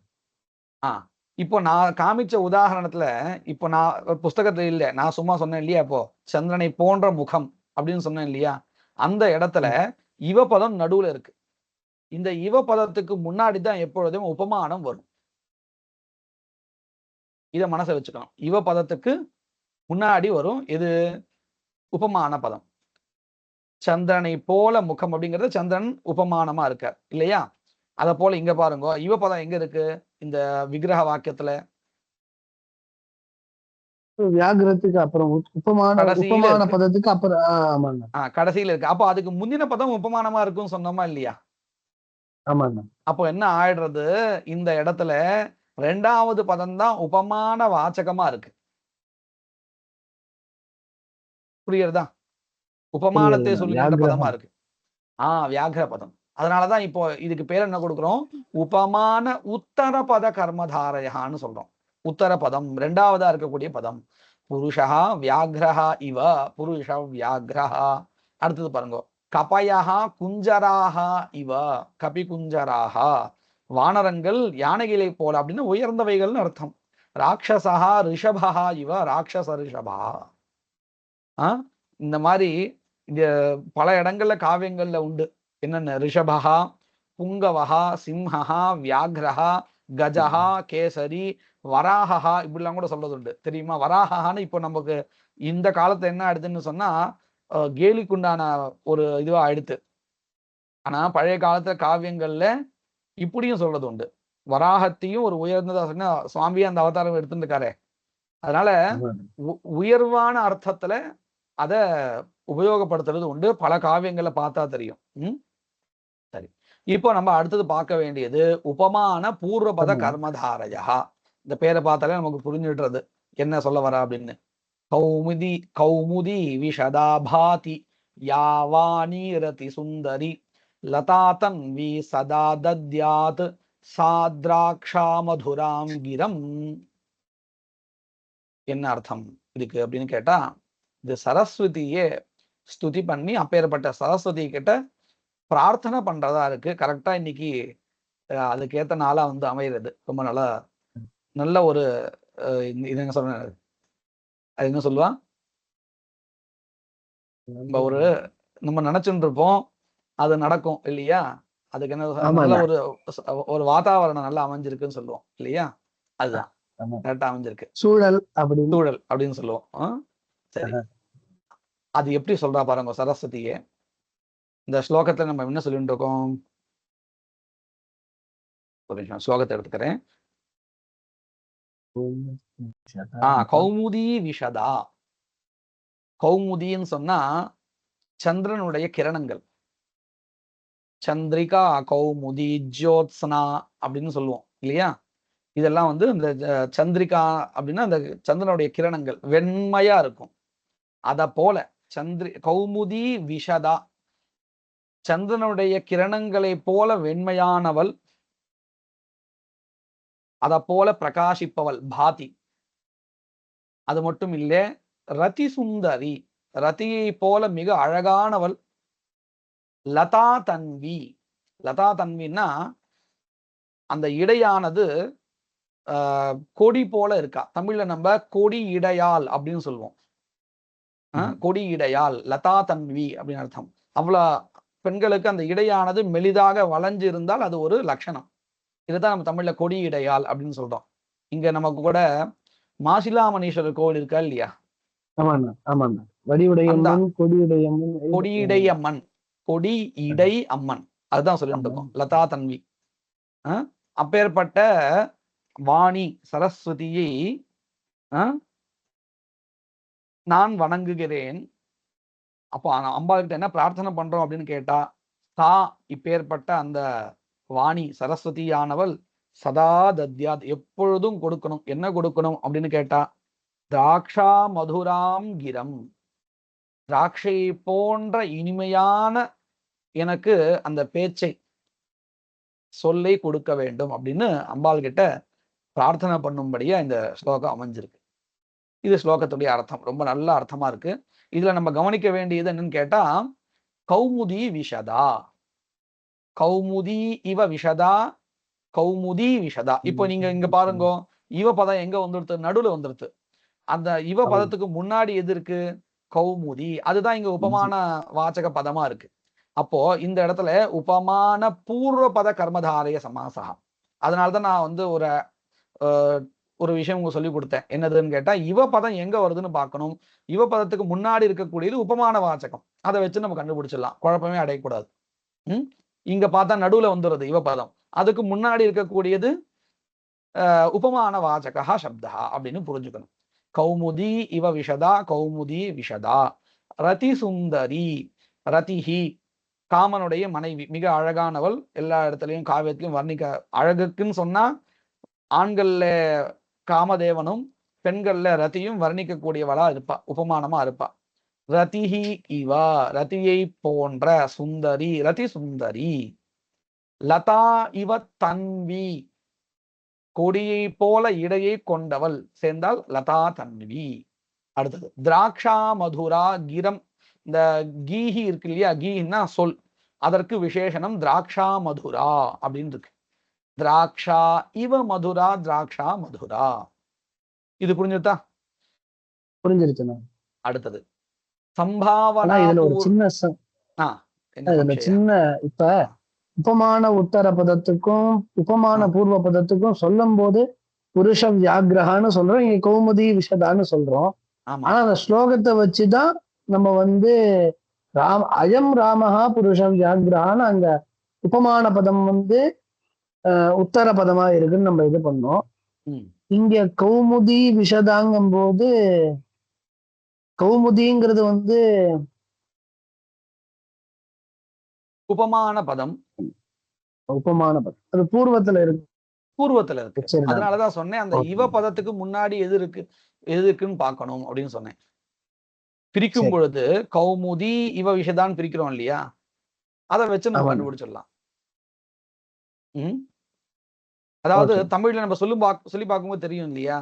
இப்போ நான் காமிச்ச உதாரணத்துல இப்போ நான் புஸ்தகத்துல இல்ல, நான் சும்மா சொன்னேன் இல்லையா, இப்போ சந்திரனை போன்ற முகம் அப்படின்னு சொன்னேன் இல்லையா, அந்த இடத்துல இவ பதம் நடுவுல இருக்கு. இந்த இவ பதத்துக்கு முன்னாடி தான் எப்பொழுதும் உபமானம் வரும். இத மனசை வச்சுக்கணும். இவ பதத்துக்கு முன்னாடி வரும் எது? உபமான பதம். சந்திரனை போல முகம் அப்படிங்கிறது சந்திரன் உபமானமா இருக்கார் இல்லையா? அத போல இங்க பாருங்க, இவ பதம் எங்க இருக்கு இந்த விக்கிரக வாக்கியத்துல? வியாகிரத்துக்கு அப்புறம் உபமான பதத்துக்கு அப்புறம். ஆமாங்க. கடைசியில இருக்கு. அப்போ அதுக்கு முந்தின பதம் உபமானமா இருக்குன்னு சொன்னோமா இல்லையா? ஆமாங்க. அப்போ என்ன ஆயிடுறது, இந்த இடத்துல ரெண்டாவது பதம் தான் உபமான வாச்சகமா இருக்கு. புரியுறதா? உபமானத்தை சொல்லுகின்ற பதமா இருக்கு. வியாகிர பதம். அதனாலதான் இப்போ இதுக்கு பேர் என்ன கொடுக்குறோம்? உபமான உத்தர பத கர்மதாரயான்னு சொல்றோம். உத்தர பதம் ரெண்டாவதா இருக்கக்கூடிய பதம். புருஷா வியாகிரஹா இவ புருஷ வியாகிரஹா. அடுத்தது பாருங்க, கபயா குஞ்சராஹா இவ கபி குஞ்சராஹா. வானரங்கள் யானைகளை போல அப்படின்னு உயர்ந்தவைகள்னு அர்த்தம். ராட்சசா ரிஷபா இவ ராட்சச ரிஷபா. இந்த மாதிரி இங்க பல இடங்கள்ல காவியங்கள்ல உண்டு. என்னென்ன? ரிஷபா, புங்கவஹா, சிம்ஹா, வியாகிரஹா, கஜஹா, கேசரி, வராஹா இப்படிலாம் கூட சொல்றது உண்டு. தெரியுமா? வராஹான்னு இப்போ நமக்கு இந்த காலத்துல என்ன ஆயிடுதுன்னு சொன்னா கேலிக்குண்டான ஒரு இதுவா ஆயிடுத்து. ஆனா பழைய காலத்துல காவியங்கள்ல இப்படியும் சொல்றது உண்டு. வராகத்தையும் ஒரு உயர்ந்ததா சொன்னா சுவாமியே அந்த அவதாரம் எடுத்துட்டு இருக்காரே. அதனால உயர்வான அர்த்தத்துல அத உபயோகப்படுத்துறது உண்டு. பல காவியங்களை பார்த்தா தெரியும். சரி, இப்போ நம்ம அடுத்தது பார்க்க வேண்டியது உபமான பூர்வபத கர்மதாரயா. இந்த பேரை பார்த்தாலே நமக்கு புரிஞ்சுடுறது என்ன சொல்ல வர அப்படின்னு. கௌமுதி கௌமுதி விஷதா பாதி யாவானீரதி சுந்தரி லதாதன்வி சதா தத்யாத் சாத்ராக்ஷா மதுராம் கிரம். என்ன அர்த்தம் இதுக்கு அப்படின்னு கேட்டா, இது சரஸ்வதியே ஸ்துதி பண்ணி அப்பேற்பட்ட சரஸ்வதி கிட்ட பிரார்த்தனை பண்றதா இருக்கு. கரெக்டா இன்னைக்கு அதுக்கேத்த நாளா வந்து அமைகிறது. ரொம்ப நல்ல ஒரு இது என்ன சொல்ற, அது என்ன சொல்லுவா, நம்ம நினைச்சுட்டு இருப்போம் அது நடக்கும் இல்லையா? அதுக்கு என்ன நல்ல ஒரு வாதாவரணம் நல்லா அமைஞ்சிருக்குன்னு சொல்லுவோம் இல்லையா? அதுதான் கரெக்டா அமைஞ்சிருக்கு. சூழல் அப்படின்னு சொல்லுவோம். சரி, அது எப்படி சொல்றா பாருங்க சரஸ்வதியே. இந்த ஸ்லோகத்துல நம்ம என்ன சொல்லிட்டு இருக்கோம்? ஒரு நிமிஷம் ஸ்லோகத்தை எடுத்துக்கிறேன். கௌமுதி விஷதா. கௌமுதின்னு சொன்னா சந்திரனுடைய கிரணங்கள். சந்திரிகா கௌமுதி ஜோத்ஸ்னா அப்படின்னு சொல்லுவோம் இல்லையா? இதெல்லாம் வந்து இந்த சந்திரிகா அப்படின்னா அந்த சந்திரனுடைய கிரணங்கள் வெண்மையா இருக்கும். அத போல கௌமுதி விஷதா, சந்திரனுடைய கிரணங்களை போல வெண்மையானவள், அத போல பிரகாசிப்பவள் பாதி. அது மட்டும் இல்லை, ரதி சுந்தரி, ரதியை போல மிக அழகானவள். லதா தன்வி. லதா தன்வின்னா அந்த இடையானது கொடி போல இருக்கா. தமிழ்ல நம்ம கொடி இடையால் அப்படின்னு சொல்லுவோம். கொடி இடையால் லதா தன்வி அப்படின்னு அர்த்தம். அவ்வளவு பெண்களுக்கு அந்த இடையானது மெலிதாக வளைஞ்சு இருந்தால் அது ஒரு லட்சணம். இதுதான் நம்ம தமிழ்ல கொடி இடையால் அப்படின்னு சொல்றோம். இங்க நமக்கு கூட மாசிலாமணீஸ்வரர் கோவில் இருக்கா இல்லையா? கொடியிடை அம்மன், கொடி இடை அம்மன், அதுதான் சொல்லிட்டு இருக்கோம். லதா தன்வி. அப்பேற்பட்ட வாணி சரஸ்வதியை நான் வணங்குகிறேன். அப்போ அம்பாள்கிட்ட என்ன பிரார்த்தனை பண்றோம் அப்படின்னு கேட்டா, இப்பேற்பட்ட அந்த வாணி சரஸ்வதியானவள் சதா தத்யாத் எப்பொழுதும் கொடுக்கணும். என்ன கொடுக்கணும் அப்படின்னு கேட்டா, திராட்சா மதுராம் கிரம், திராட்சை போன்ற இனிமையான எனக்கு அந்த பேச்சை சொல்லை கொடுக்க வேண்டும் அப்படின்னு அம்பாள் கிட்ட பிரார்த்தனை பண்ணும்படியா இந்த ஸ்லோகம் அமைஞ்சிருக்கு. இது ஸ்லோகத்துடைய அர்த்தம். ரொம்ப நல்ல அர்த்தமா இருக்கு. இதுல நம்ம கவனிக்க வேண்டியது என்னன்னு கேட்டா, கௌமுதி விஷதா, கௌமுதி இவ விஷதா, கௌமுதி விஷதா. இப்போ நீங்க இங்க பாருங்க, இவ பதம் எங்க வந்துடுது? நடுவுல வந்துடுது. அந்த இவ பதத்துக்கு முன்னாடி எது இருக்கு? கௌமுதி. அதுதான் இங்க உபமான வாச்சக பதமா இருக்கு. அப்போ இந்த இடத்துல உபமான பூர்வ பத கர்மதாரய சமாசா. அதனாலதான் நான் வந்து ஒரு விஷயம் உங்களுக்கு சொல்லி கொடுத்தேன். என்னதுன்னு கேட்டா, இவ பதம் எங்க வருதுன்னு பார்க்கணும். இவ பதத்துக்கு முன்னாடி இருக்கக்கூடியது உபமான வாச்சகம். அதை வச்சு நம்ம கண்டுபிடிச்சிடலாம். குழப்பமே அடையக்கூடாது. இங்க பார்த்தா நடுவுல வந்துடுறது இவ பதம். அதுக்கு முன்னாடி இருக்கக்கூடியது உபமான வாச்சகா சப்தா அப்படின்னு புரிஞ்சுக்கணும். கௌமுதி இவ விஷதா, கௌமுதி விஷதா. ரதி சுந்தரி, ரதிஹி காமனுடைய மனைவி, மிக அழகானவள். எல்லா இடத்துலயும் காவியத்திலையும் வர்ணிக்க, அழகுக்குன்னு சொன்னா ஆண்கள்ல காமதேவனும் பெண்கள்ல ரதியும் வர்ணிக்கக்கூடியவளா இருப்பா, உபமானமா இருப்பா. ரதிஹி இவா, ரதியை போன்ற, சுந்தரி, ரதி சுந்தரி. லதா இவ தன்வி, கொடியை போல இடையை கொண்டவள் சேர்ந்தால் லதா தன்வி. அடுத்தது திராட்சா மதுரா கிரம். இந்த கீஹி இருக்கு இல்லையா, கீன்னா சொல், அதற்கு விசேஷனம் திராட்சா மதுரா அப்படின்னு இருக்கு. திராட்சா இவ மதுரா, திராட்சா மதுரா. இது புரிஞ்சுதா? புரிஞ்சிருச்சுண்ணா. அடுத்தது ஆனா சம்பாவனா இதுல ஒரு சின்ன என்ன இதுல சம்சயா? சின்ன இப்ப உபமான உத்தர பதத்துக்கும் உபமான பூர்வ பதத்துக்கும் சொல்லும் போது புருஷ வியாகிரகான்னு சொல்றோம், இங்க கௌமுதி விஷதான்னு சொல்றோம். ஆமா, ஆனா அந்த ஸ்லோகத்தை வச்சுதான் நம்ம வந்து அயம் ராமஹா புருஷ வியாகிரகான்னு அங்க உபமான பதம் வந்து உத்தர பதமா இருக்குன்னு நம்ம இது பண்ணோம். இங்க கௌமுதி விஷதாங்கும் போது கௌமுதிங்கிறது வந்து உபமான பதம், உபமான பதம், அது பூர்வத்துல இருக்கு. பூர்வத்துல இருக்கு. சரிதான். அதனாலதான் சொன்னேன், அந்த இவ பதத்துக்கு முன்னாடி எது இருக்குன்னு பார்க்கணும் அப்படின்னு சொன்னேன். பிரிக்கும் பொழுது கௌமுதி இவ விஷதான் பிரிக்கிறோம் இல்லையா, அதை வச்சு நம்ம கண்டுபிடிச்சிடலாம். அதாவது தமிழ்ல நம்ம சொல்லி பார்க்கும்போது தெரியும் இல்லையா,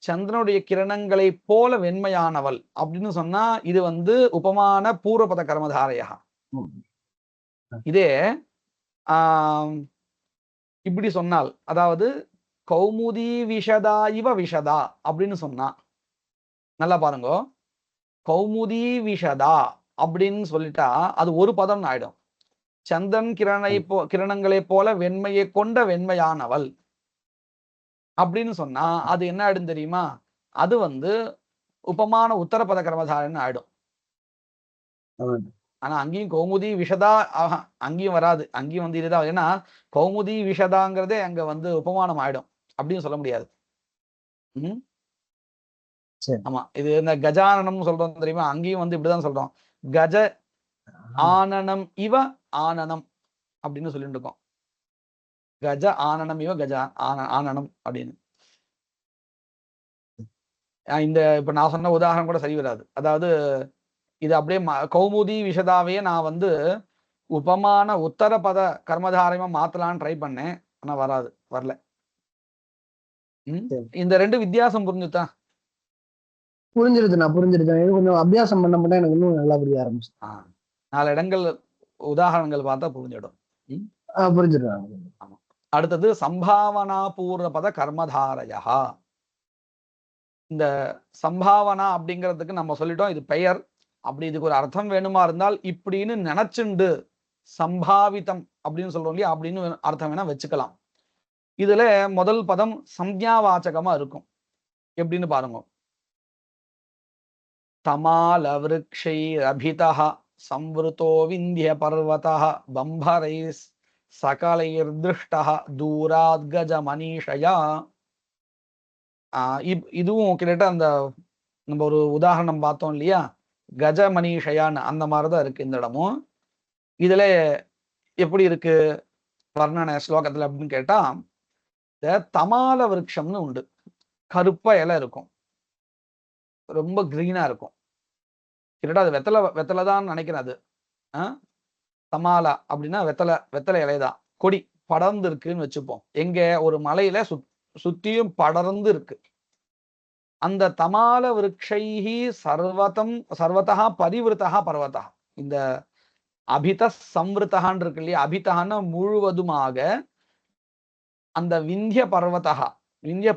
சந்திரனுடைய கிரணங்களை போல வெண்மையானவள் அப்படின்னு சொன்னா இது வந்து உபமான பூர்வபத கர்மதாரையா. இதே இப்படி சொன்னால், அதாவது கௌமுதி விஷதா இவ விஷதா அப்படின்னு சொன்னா, நல்லா பாருங்க, கௌமுதி விஷதா அப்படின்னு சொல்லிட்டா அது ஒரு பதம் ஆயிடும். சந்திரன் கிரணங்களை போல வெண்மையை கொண்ட வெண்மையானவள் அப்படின்னு சொன்னா அது என்ன ஆயிடும் தெரியுமா? அது வந்து உபமான உத்தரபத கர்மதாரன்னு ஆயிடும். ஆனா அங்கேயும் கௌமுதி விஷதா அங்கேயும் வராது. அங்கேயும் வந்து இதுதான். ஏன்னா கௌமுதி விஷதாங்கிறதே அங்க வந்து உபமானம் ஆயிடும், அப்படின்னு சொல்ல முடியாது. ஆமா, இது இந்த கஜானனம் சொல்றோம் தெரியுமா, அங்கேயும் வந்து இப்படிதான் சொல்றோம். கஜ ஆனனம் இவ ஆனனம் அப்படின்னு சொல்லிட்டு இருக்கோம். கஜ ஆனனம் இவ கஜ ஆனனம் அப்படின்னு. இந்த இப்ப நான் சொன்ன உதாரணம் கூட சரி வராது. அதாவது இது அப்படியே கௌமுதி விஷதாவையே நான் வந்து உபமான உத்தர பத கர்மதாரயமா மாத்தலான்னு ட்ரை பண்ணேன். ஆனா வரல. இந்த ரெண்டு வித்தியாசம் புரிஞ்சுதா? புரிஞ்சிருது. கொஞ்சம் அபியாசம் பண்ண எனக்கு இன்னும் நல்லா புரிய ஆரம்பிச்சு. 4 இடங்கள் உதாரணங்கள் பார்த்தா புரிஞ்சிடும். புரிஞ்சிடும். ஆமா. அடுத்தது சம்பாவனா பூர்வபத கர்மதாரயா. இந்த சம்பாவனா அப்படிங்கிறதுக்கு நம்ம சொல்லிட்டோம், இது பெயர். அப்படி இதுக்கு ஒரு அர்த்தம் வேணுமா இருந்தால் இப்படின்னு நினைச்சுண்டு சம்பாவிதம் அப்படின்னு சொல்றோம் இல்லையா, அப்படின்னு அர்த்தம் வேணா வச்சுக்கலாம். இதுல முதல் பதம் சம்ஞாவாச்சகமா இருக்கும். எப்படின்னு பாருங்க. தமால விருக்ஷை அபிதஹ சம்வருத்தோ விந்திய பர்வதஹ பம்பரை சகலைர் திருஷ்டஹ தூராத் கஜ மனிஷயா. இதுவும் கிட்டத்தட்ட அந்த நம்ம ஒரு உதாரணம் பார்த்தோம் இல்லையா, கஜ மனிஷயான்னு, அந்த மாதிரிதான் இருக்கு இந்த இடமும். இதுல எப்படி இருக்கு வர்ணனை ஸ்லோகத்துல அப்படின்னு கேட்டா, இந்த தமால விருட்சம்னு உண்டு. கருப்பா இலை இருக்கும், ரொம்ப கிரீனா இருக்கும். கிட்டத்தட்ட அது வெத்தலைதான் நினைக்கிறேன். அது தமாலா அப்படின்னா வெத்தலை இலைதான். கொடி படர்ந்து இருக்குன்னு வச்சுப்போம். எங்க ஒரு மலையில சுத்தியும் படர்ந்து இருக்கு. அந்த தமால விருட்சைஹி சர்வதா பரிவிருத்தா பர்வதா. இந்த அபித சம்விருத்தகான் இருக்கு இல்லையா, அபிதகான முழுவதுமாக அந்த விந்திய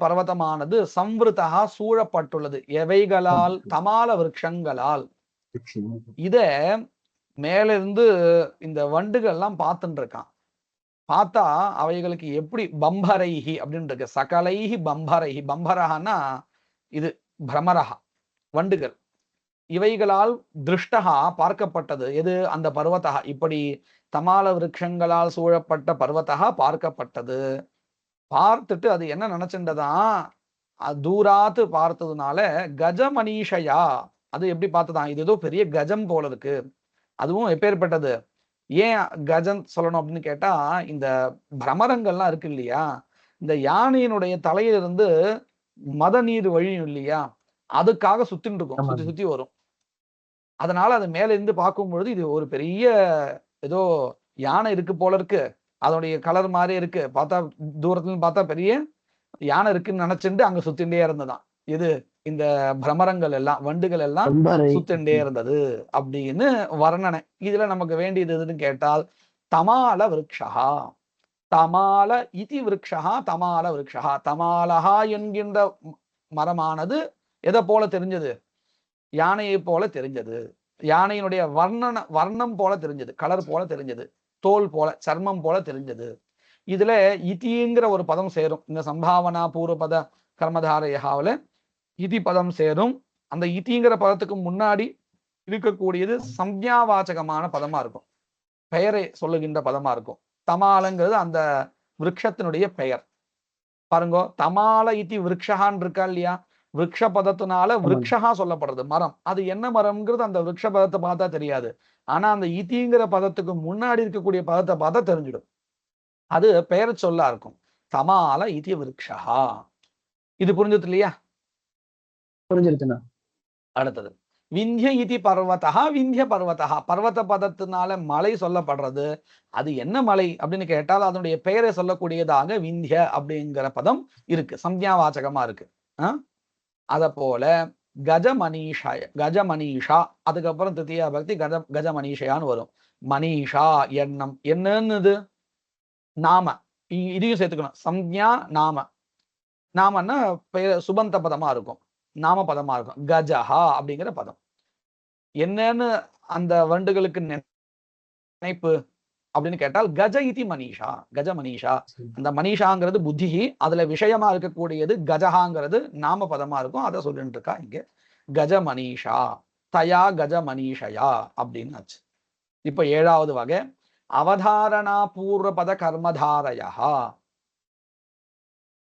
பர்வதமானது சம்விருத்தகா சூழப்பட்டுள்ளது. எவைகளால்? தமால விருட்சங்களால். இத மேலிருந்து இந்த வண்டுகள்லாம் பார்த்துட்டு இருக்கான். பார்த்தா அவைகளுக்கு எப்படி பம்பரைஹி அப்படின்னு இருக்கு. சகலைஹி பம்பரைஹி. பம்பரஹான்னா இது பிரமரஹா, வண்டுகள். இவைகளால் திருஷ்டகா பார்க்கப்பட்டது. எது? அந்த பர்வதகா. இப்படி தமால விருட்சங்களால் சூழப்பட்ட பர்வதகா பார்க்கப்பட்டது. பார்த்துட்டு அது என்ன நினைச்சுட்டதான், தூராத்து பார்த்ததுனால கஜமணீஷயா, அது எப்படி பார்த்ததான், இது ஏதோ பெரிய கஜம் போல இருக்கு. அதுவும் எப்பேற்பட்டது? ஏன் கஜம் சொல்லணும் அப்படின்னு கேட்டா, இந்த பிரமரங்கள்லாம் இருக்கு இல்லையா, இந்த யானையினுடைய தலையிலிருந்து மத நீர் வழியும் இல்லையா, அதுக்காக சுத்தின்னு இருக்கும், சுத்தி சுத்தி வரும். அதனால அது மேல இருந்து பார்க்கும் பொழுது இது ஒரு பெரிய ஏதோ யானை இருக்கு போல இருக்கு. அதனுடைய கலர் மாதிரி இருக்கு. பார்த்தா தூரத்துல பார்த்தா பெரிய யானை இருக்குன்னு நினைச்சுட்டு அங்க சுத்திண்டே இருந்ததாம். இது இந்த பிரமரங்கள் எல்லாம், வண்டுகள் எல்லாம் சுத்திண்டே இருந்தது அப்படின்னு வர்ணனை. இதுல நமக்கு வேண்டியது எதுன்னு கேட்டால், தமால விருட்சா. தமால இதி விருட்சா. தமால விருட்சா. தமாலஹா என்கின்ற மரமானது எதை போல தெரிஞ்சது? யானையை போல தெரிஞ்சது. யானையினுடைய வர்ணம் போல தெரிஞ்சது, கலர் போல தெரிஞ்சது, தோல் போல, சர்மம் போல தெரிஞ்சது. இதுல இதிங்கிற ஒரு பதம் சேரும். இந்த சம்பாவனா பூர்வபத கர்மதாரயாவில் இதி பதம் சேரும். அந்த இதிங்கிற பதத்துக்கு முன்னாடி இருக்கக்கூடியது சம்ஞாவாச்சகமான பதமா இருக்கும், பெயரை சொல்லுகின்ற பதமா இருக்கும். தமாலங்கிறது அந்த விருட்சத்தினுடைய பெயர். பாருங்க, தமால இதி விருட்சகான் இருக்கா இல்லையா, விருட்ச பதத்தினால விருட்சகா சொல்லப்படுறது மரம். அது என்ன மரம்ங்கிறது அந்த விருட்ச பதத்தை பார்த்தா தெரியாது. ஆனா அந்த இதிங்கிற பதத்துக்கு முன்னாடி இருக்கக்கூடிய பதத்தை பார்த்தா தெரிஞ்சிடும். அது பெயர் சொல்லா இருக்கும். தமால இதி விருட்சா. இது புரிஞ்சது இல்லையா? புரிஞ்சிருச்சுண்ணா. அடுத்தது விந்திய இதி பர்வதா. விந்திய பர்வதா, பர்வத பதத்தினால மலை சொல்லப்படுறது. அது என்ன மலை அப்படின்னு கேட்டால் அதனுடைய பெயரை சொல்லக்கூடியதாக விந்திய அப்படிங்கிற பதம் இருக்கு, சம்ஞாவாச்சகமா இருக்கு. அத போல கஜமணீஷா, அதுக்கப்புறம் திருத்தியா பக்தி கஜமணீஷையான்னு வரும். மணீஷா எண்ணம். என்னன்னு நாம, இதையும் சேர்த்துக்கணும். சம்ஞா நாம. நாமன்னா பெயர் சுபந்த பதமா இருக்கும், நாம பதமா இருக்கும். கஜஹா அப்படிங்கிற பதம் என்னன்னு அந்த வண்டுகளுக்கு நினைப்பு அப்படின்னு கேட்டால் கஜ இதி மணீஷா. கஜ மணீஷா. அந்த மணீஷாங்கிறது புத்தி, அதுல விஷயமா இருக்கக்கூடியது கஜஹாங்கிறது நாம பதமா இருக்கும். அதை சொல்லிட்டு இருக்கா இங்க. கஜ மணீஷா தயா கஜ மணீஷயா அப்படின்னு ஆச்சு. இப்ப ஏழாவது வகை அவதாரணா பூர்வபத கர்மதாரயா.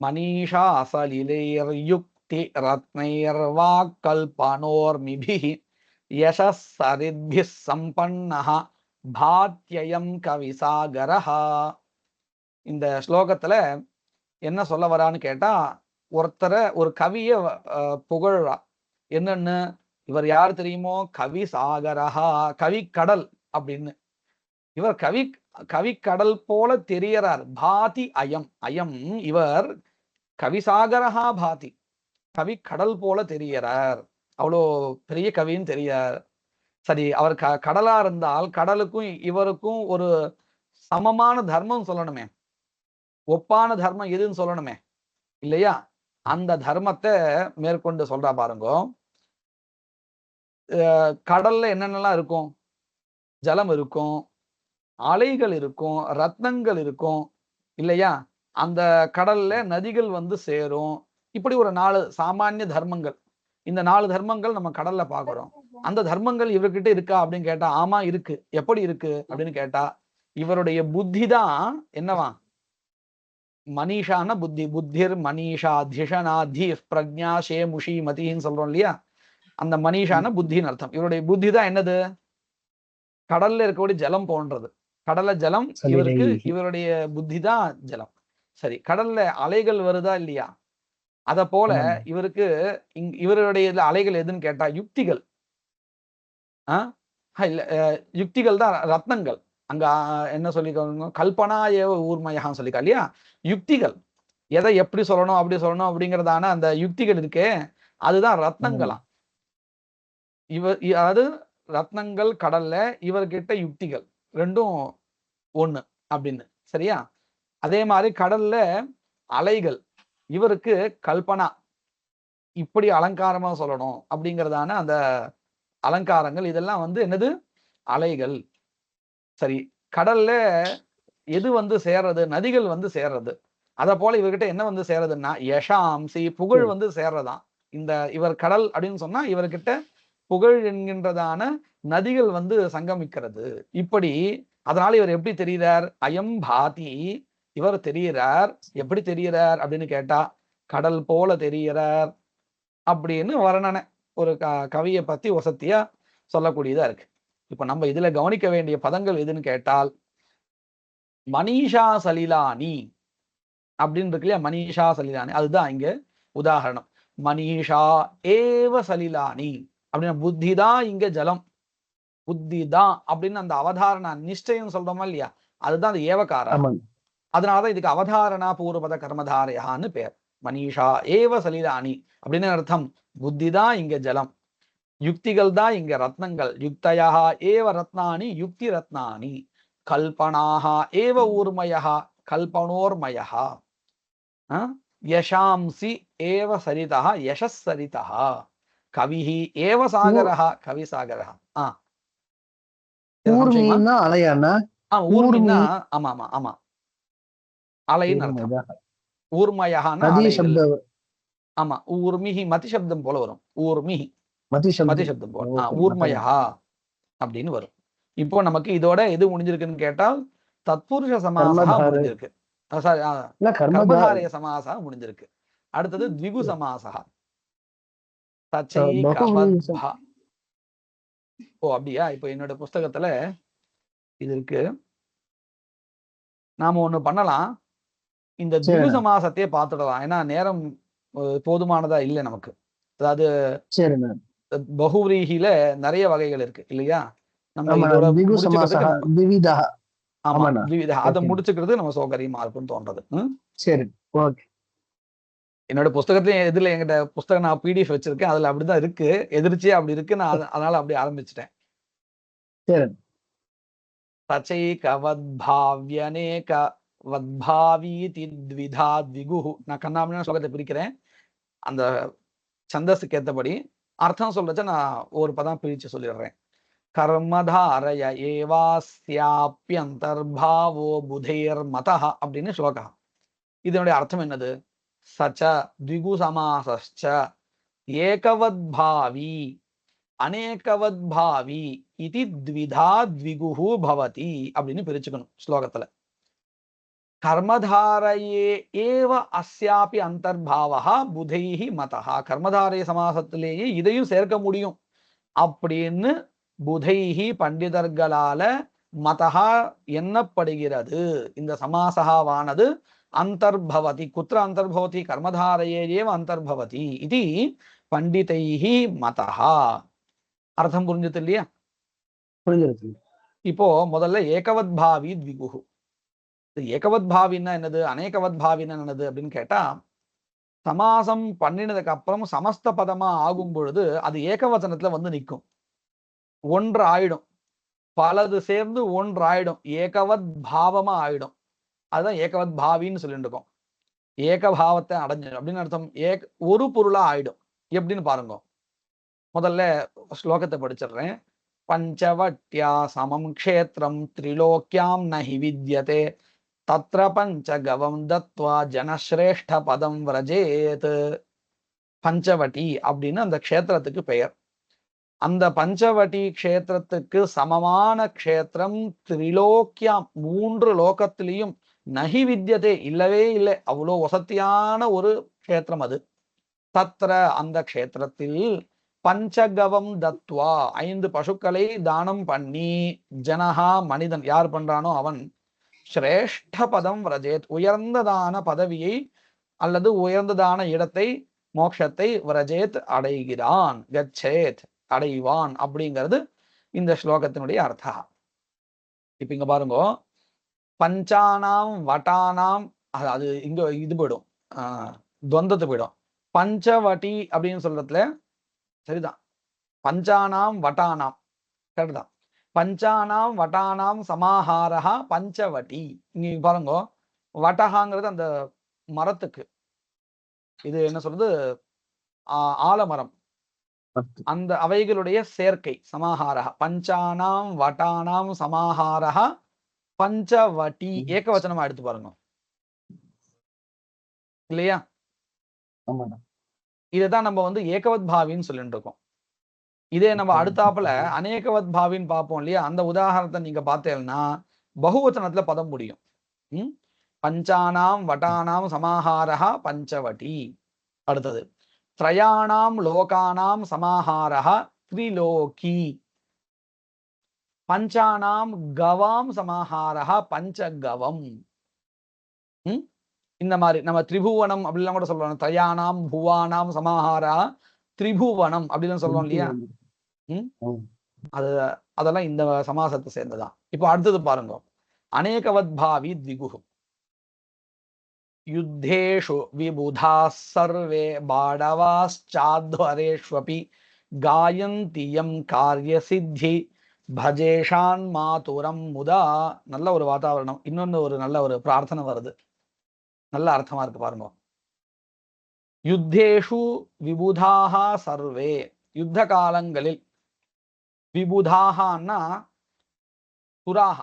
மணீஷா சலிலைர் யுக்தி ரத்னைர் வாக்கல்பனோர்மிபிஹி யசஸ் சரித்பிஸ் சம்பன்னஹ பாத்யயம் கவிசாகரஹா. இந்த ஸ்லோகத்துல என்ன சொல்ல வரான்னு கேட்டா, ஒரு கவிய புகழா. என்னன்னு, இவர் யார் தெரியுமோ? கவி சாகரஹா, கவி கடல் அப்படின்னு. இவர் கவிக்கடல் போல தெரியறார். பாதி அயம், அயம் இவர் கவிசாகரஹா பாதி, கவிக்கடல் போல தெரியறார். அவ்வளோ பெரிய கவின்னு தெரியார். சரி, அவர் கடலா இருந்தால் கடலுக்கும் இவருக்கும் ஒரு சமமான தர்மம் சொல்லணுமே, ஒப்பான தர்மம் எதுன்னு சொல்லணுமே இல்லையா? அந்த தர்மத்தை மேற்கொண்டு சொல்றா பாருங்க. கடல்ல என்னென்னலாம் இருக்கும்? ஜலம் இருக்கும், அலைகள் இருக்கும், ரத்னங்கள் இருக்கும் இல்லையா? அந்த கடல்ல நதிகள் வந்து சேரும். இப்படி ஒரு 4 சாமானிய தர்மங்கள். இந்த 4 தர்மங்கள் நம்ம கடல்ல பாக்குறோம். அந்த தர்மங்கள் இவர்கிட்ட இருக்கா அப்படின்னு கேட்டா, ஆமா இருக்கு. எப்படி இருக்கு அப்படின்னு கேட்டா, இவருடைய புத்தி தான் என்னவா? மனிஷான புத்தி. புத்திர் மனிஷா திஷனாதி பிரஜா ஷேமுஷி மதின்னு சொல்றோம் இல்லையா? அந்த மனிஷான புத்தின்னு அர்த்தம். இவருடைய புத்தி தான் என்னது? கடல்ல இருக்கக்கூடிய ஜலம் போன்றது. கடல்ல ஜலம் இவருக்கு, இவருடைய புத்தி தான் ஜலம். சரி, கடல்ல அலைகள் வருதா இல்லையா? அத போல இவருக்கு இவருடைய அலைகள் எதுன்னு கேட்டா யுக்திகள். இல்ல, யுக்திகள் தான் ரத்னங்கள். அங்க என்ன சொல்லிக்கோங்க, கல்பனா ஏவ ஊர்மயான்னு சொல்லிக்கா இல்லையா, யுக்திகள், எதை எப்படி சொல்லணும் அப்படி சொல்லணும் அப்படிங்கிறதான அந்த யுக்திகள் இருக்கே, அதுதான் ரத்னங்களாம். அதாவது ரத்னங்கள் கடல்ல, இவர்கிட்ட யுக்திகள், ரெண்டும் ஒண்ணு அப்படின்னு. சரியா? அதே மாதிரி கடல்ல அலைகள், இவருக்கு கல்பனா, இப்படி அலங்காரமா சொல்லணும் அப்படிங்கிறதான அந்த அலங்காரங்கள், இதெல்லாம் வந்து என்னது, அலைகள். சரி, கடல்ல எது வந்து சேர்றது, நதிகள் வந்து சேர்றது. அத போல இவர்கிட்ட என்ன வந்து சேர்றதுன்னா யஷாம்சி, புகழ் வந்து சேர்றதாம். இந்த இவர் கடல் அப்படின்னு சொன்னா இவர்கிட்ட புகழ் என்கின்றதான நதிகள் வந்து சங்கமிக்கிறது. இப்படி அதனால இவர் எப்படி தெரிகிறார், அயம் பாதி, இவர் தெரிகிறார். எப்படி தெரிகிறார் அப்படின்னு கேட்டா, கடல் போல தெரிகிறார் அப்படின்னு வர்ணனை ஒரு கவியை பத்தி வசத்தியா சொல்லக்கூடியதா இருக்கு. இப்ப நம்ம இதுல கவனிக்க வேண்டிய பதங்கள் எதுன்னு கேட்டால், மனிஷா சலிலானி அப்படின்னு இருக்கு இல்லையா, மனிஷா சலிலானி, அதுதான் இங்க உதாரணம். மனிஷா ஏவ சலிலானி அப்படின்னா புத்தி தான் இங்க ஜலம், புத்தி தான் அப்படின்னு அந்த அவதாரணா நிஷ்டயம் சொல்றோமா இல்லையா, அதுதான் அந்த ஏவகாரம். அதனாலதான் இதுக்கு அவதாரணா பூர்வபத கர்மதாரையான்னு பேர். மனிஷா ஏவ சலிலானி அப்படின்னு அர்த்தம், புத்தி தான் இங்க ஜலம், யுக்திகள் தான் இங்க ரத்னங்கள். யுக்தயா ஏவ ரத்னானி யுக்தி ரத்னானி, கல்பனாக ஏவ ஊர்மயா கல்பனோர்மயா, யஷாம்சி ஏவ சரிதா யசரிதா, கவிஹி ஏவ சாகரஹ கவி சாகரஹ. ஊர்மீன்னா அலையாண்ணா? ஊர்மின்னா ஆமா ஆமா ஆமா அலைன்னு அர்த்தம். ஊர்மயஹான்னா அலைகள். ஆமா, ஊர்மிஹி மதி சப்தம் போல வரும், ஊர்மிஹி மதி சப்தம் போல ஊர்மயா அப்படின்னு வரும். இப்போ நமக்கு இதோட எது முடிஞ்சிருக்குன்னு கேட்டால் தத்புருஷ சமாசா முடிஞ்சிருக்கு, கர்மதாரய சமாசா முடிஞ்சிருக்கு. அடுத்தது த்விகு சமாசா. ஓ அப்படியா? இப்போ என்னோட புஸ்தகத்துல இது இருக்கு, நாம ஒண்ணு பண்ணலாம், இந்த த்விகு சமாசத்தையே பார்த்துடலாம். ஏன்னா நேரம் போதுமானதா இல்லை நமக்கு. அதாவது பகுவிரீகில நிறைய வகைகள் இருக்கு இல்லையா, நம்ம இதோட அதை முடிச்சுக்கிறது நம்ம சௌகரியமா இருக்கும்னு தோன்றது. சரி, ஓகே. என்னோட புஸ்தகத்தையும் எதுல என்கிட்ட புஸ்தகம் நான் பிடிஎஃப் வச்சிருக்கேன், அதுல அப்படிதான் இருக்கு, எதிர்ச்சியா அப்படி இருக்கு, நான் அதனால அப்படி ஆரம்பிச்சிட்டேன். தச்சைகவத்பாவ்யநேக வத்பாவீதி த்விதா த்விகுஹு. நான் கண்ணாமணியான ஸ்லோகத்தை பிரிக்கிறேன், அந்த சந்தஸுக்கு ஏற்றபடி அர்த்தம் சொல்றச்ச நான் ஒரு பதம் பிரிச்சு சொல்லிடுறேன். கர்மதாரய ஏவாஸ்யாப்யந்தர்பாவோ புதேர் மதஹ அப்படின்னு ஸ்லோகா. இதனுடைய அர்த்தம் என்னது? சச்ச த்விகு சமாசஸ்ச ஏகவத்பாவி அநேகவத்பாவி இதி த்விதா த்விகுஹு பவதி அப்படின்னு பிரிச்சுக்கணும் ஸ்லோகத்துல. கர்மதாரையே ஏவ அஸ்யாபி அந்தர்பாவஹா புதைஹி மதஹா, கர்மதாரய சமாசத்திலேயே இதையும் சேர்க்க முடியும் அப்படின்னு புதைஹி பண்டிதர்களால மதஹா எண்ணப்படுகிறது. இந்த சமாசகாவானது அந்தர்பவதி, குத்திர அந்தர்பவதி, கர்மதாரையே ஏவ அந்தர்பவதி இது பண்டிதைஹி மதஹா. அர்த்தம் புரிஞ்சது இல்லையா? புரிஞ்சிருக்கு. இப்போ முதல்ல ஏகவத்பாவி த்விகுஹு. ஏகவத்பாவின்னா என்னது, அநேகவத்பாவின்னா என்னது அப்படின்னு கேட்டா, சமாசம் பண்ணினதுக்கு அப்புறம் சமஸ்த பதமா ஆகும் பொழுது அது ஏகவச்சனத்துல வந்து நிற்கும், ஒன்று ஆயிடும், பலது சேர்ந்து ஒன்று ஆயிடும், ஏகவத் பாவமா ஆயிடும். அதுதான் ஏகவத் பாவின்னு சொல்லிட்டு இருக்கோம். ஏகபாவத்தை அடைஞ்சிடும் அப்படின்னு அர்த்தம். ஒரு பொருளா ஆயிடும். எப்படின்னு பாருங்க, முதல்ல ஸ்லோகத்தை படிச்சிடுறேன். பஞ்சவட்யா சமம் க்ஷேத்திரம் திரிலோக்கியாம் நஹி வித்யதே தத்ர பஞ்சகவம் தத்வா ஜனஸ்ரேஷ்ட பதம் விரஜேத். பஞ்சவட்டி அப்படின்னு அந்த க்ஷேத்திரத்துக்கு பெயர். அந்த பஞ்சவட்டி க்ஷேத்திரத்துக்கு சமமான க்ஷேத்திரம் திரிலோக்கியாம், மூன்று லோகத்திலையும் நஹி வித்யதே இல்லவே இல்லை, அவ்வளோ வசத்தியான ஒரு க்ஷேத்திரம் அது. தத்ர அந்த க்ஷேத்திரத்தில் பஞ்சகவம் தத்வா, 5 பசுக்களை தானம் பண்ணி, ஜனஹா மனிதன் யார் பண்றானோ அவன், ஸ்ரேஷ்ட பதம் விரஜேத் உயர்ந்ததான பதவியை அல்லது உயர்ந்ததான இடத்தை, மோட்சத்தை விரஜேத் அடைகிறான், கச்சேத் அடைவான் அப்படிங்கிறது இந்த ஸ்லோகத்தினுடைய அர்த்தம். இப்ப இங்க பாருங்க, பஞ்சானாம் வட்டானாம், அது இங்க இது போயிடும், துவந்தத்து போயிடும். பஞ்சவட்டி அப்படின்னு சொல்றதுல சரிதான். பஞ்சானாம் வட்டானாம் கரெக்ட் தான். பஞ்சானாம் வட்டானாம் சமாஹாரஹா பஞ்சவட்டி. இங்க பாருங்க, வட்டஹாங்கிறது அந்த மரத்துக்கு, இது என்ன சொல்றது, ஆலமரம், அந்த அவைகளுடைய சேர்க்கை சமாஹாரஹ. பஞ்சானாம் வட்டானாம் சமாஹாரஹ பஞ்சவட்டி. ஏகவச்சனமா எடுத்து பாருங்க இல்லையா? இதுதான் நம்ம வந்து ஏகவத் பாவின்னு சொல்லிட்டு இருக்கோம். இதே நம்ம அடுத்தாப்புல அநேகவத் பாவின்னு பார்ப்போம் இல்லையா? அந்த உதாரணத்தை நீங்க பார்த்தேன்னா பகுவச்சனத்துல பதம் முடியும். பஞ்சானாம் வட்டானாம் சமாஹாரஹ பஞ்சவட்டி. அடுத்தது த்ரயாணாம் லோகானாம் சமாஹாரஹ த்ரிலோகி. பஞ்சானாம் கவாம் சமாஹாரஹ பஞ்சகவம். இந்த மாதிரி நம்ம திரிபுவனம் அப்படிலாம் கூட சொல்றோம். த்ரயாணாம் புவானாம் சமாஹாரா திரிபுவனம் அப்படின்னு சொல்றோம் இல்லையா? அதெல்லாம் இந்த சமாசத்தை சேர்ந்ததான். இப்போ அடுத்தது பாருங்க, அநேகவத் பாவி திகுஹு. யுத்தேஷு விபுதா சர்வே பாடவாஸ்சாத்வரேஷ்வபி காயந்தியம் காரிய சித்தி பஜேஷான் மாதுரம் முதா. நல்ல ஒரு வாதாவரணம். இன்னொன்னு ஒரு நல்ல ஒரு பிரார்த்தனை வருது, நல்ல அர்த்தமா இருக்கு பாருங்க. யுத்தேஷு விபுதாக சர்வே. யுத்த காலங்களில் விபுதாகனா சுராக,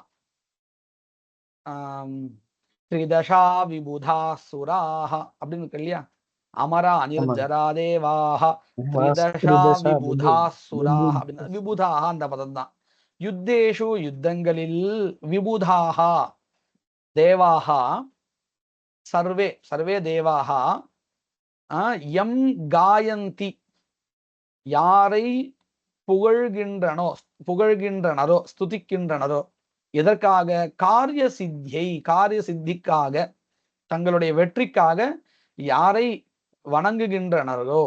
திரிதசா விபுதா சுராக அப்படின்னு இருக்கு இல்லையா? அமரா அனிர்ஜரா தேவாக திரிதசா விபுதா சுராக அப்படின்னு விபுதாக அந்த பதம் தான். யுத்தேஷு யுத்தங்களில் விபுதாக தேவாக சர்வே சர்வே தேவாக எம் காயந்தி யாரை புகழ்கின்றனரோ ஸ்துதிக்கின்றனரோ எதற்காக? காரிய சித்தியை, காரிய சித்திக்காக, தங்களுடைய வெற்றிக்காக யாரை வணங்குகின்றனரோ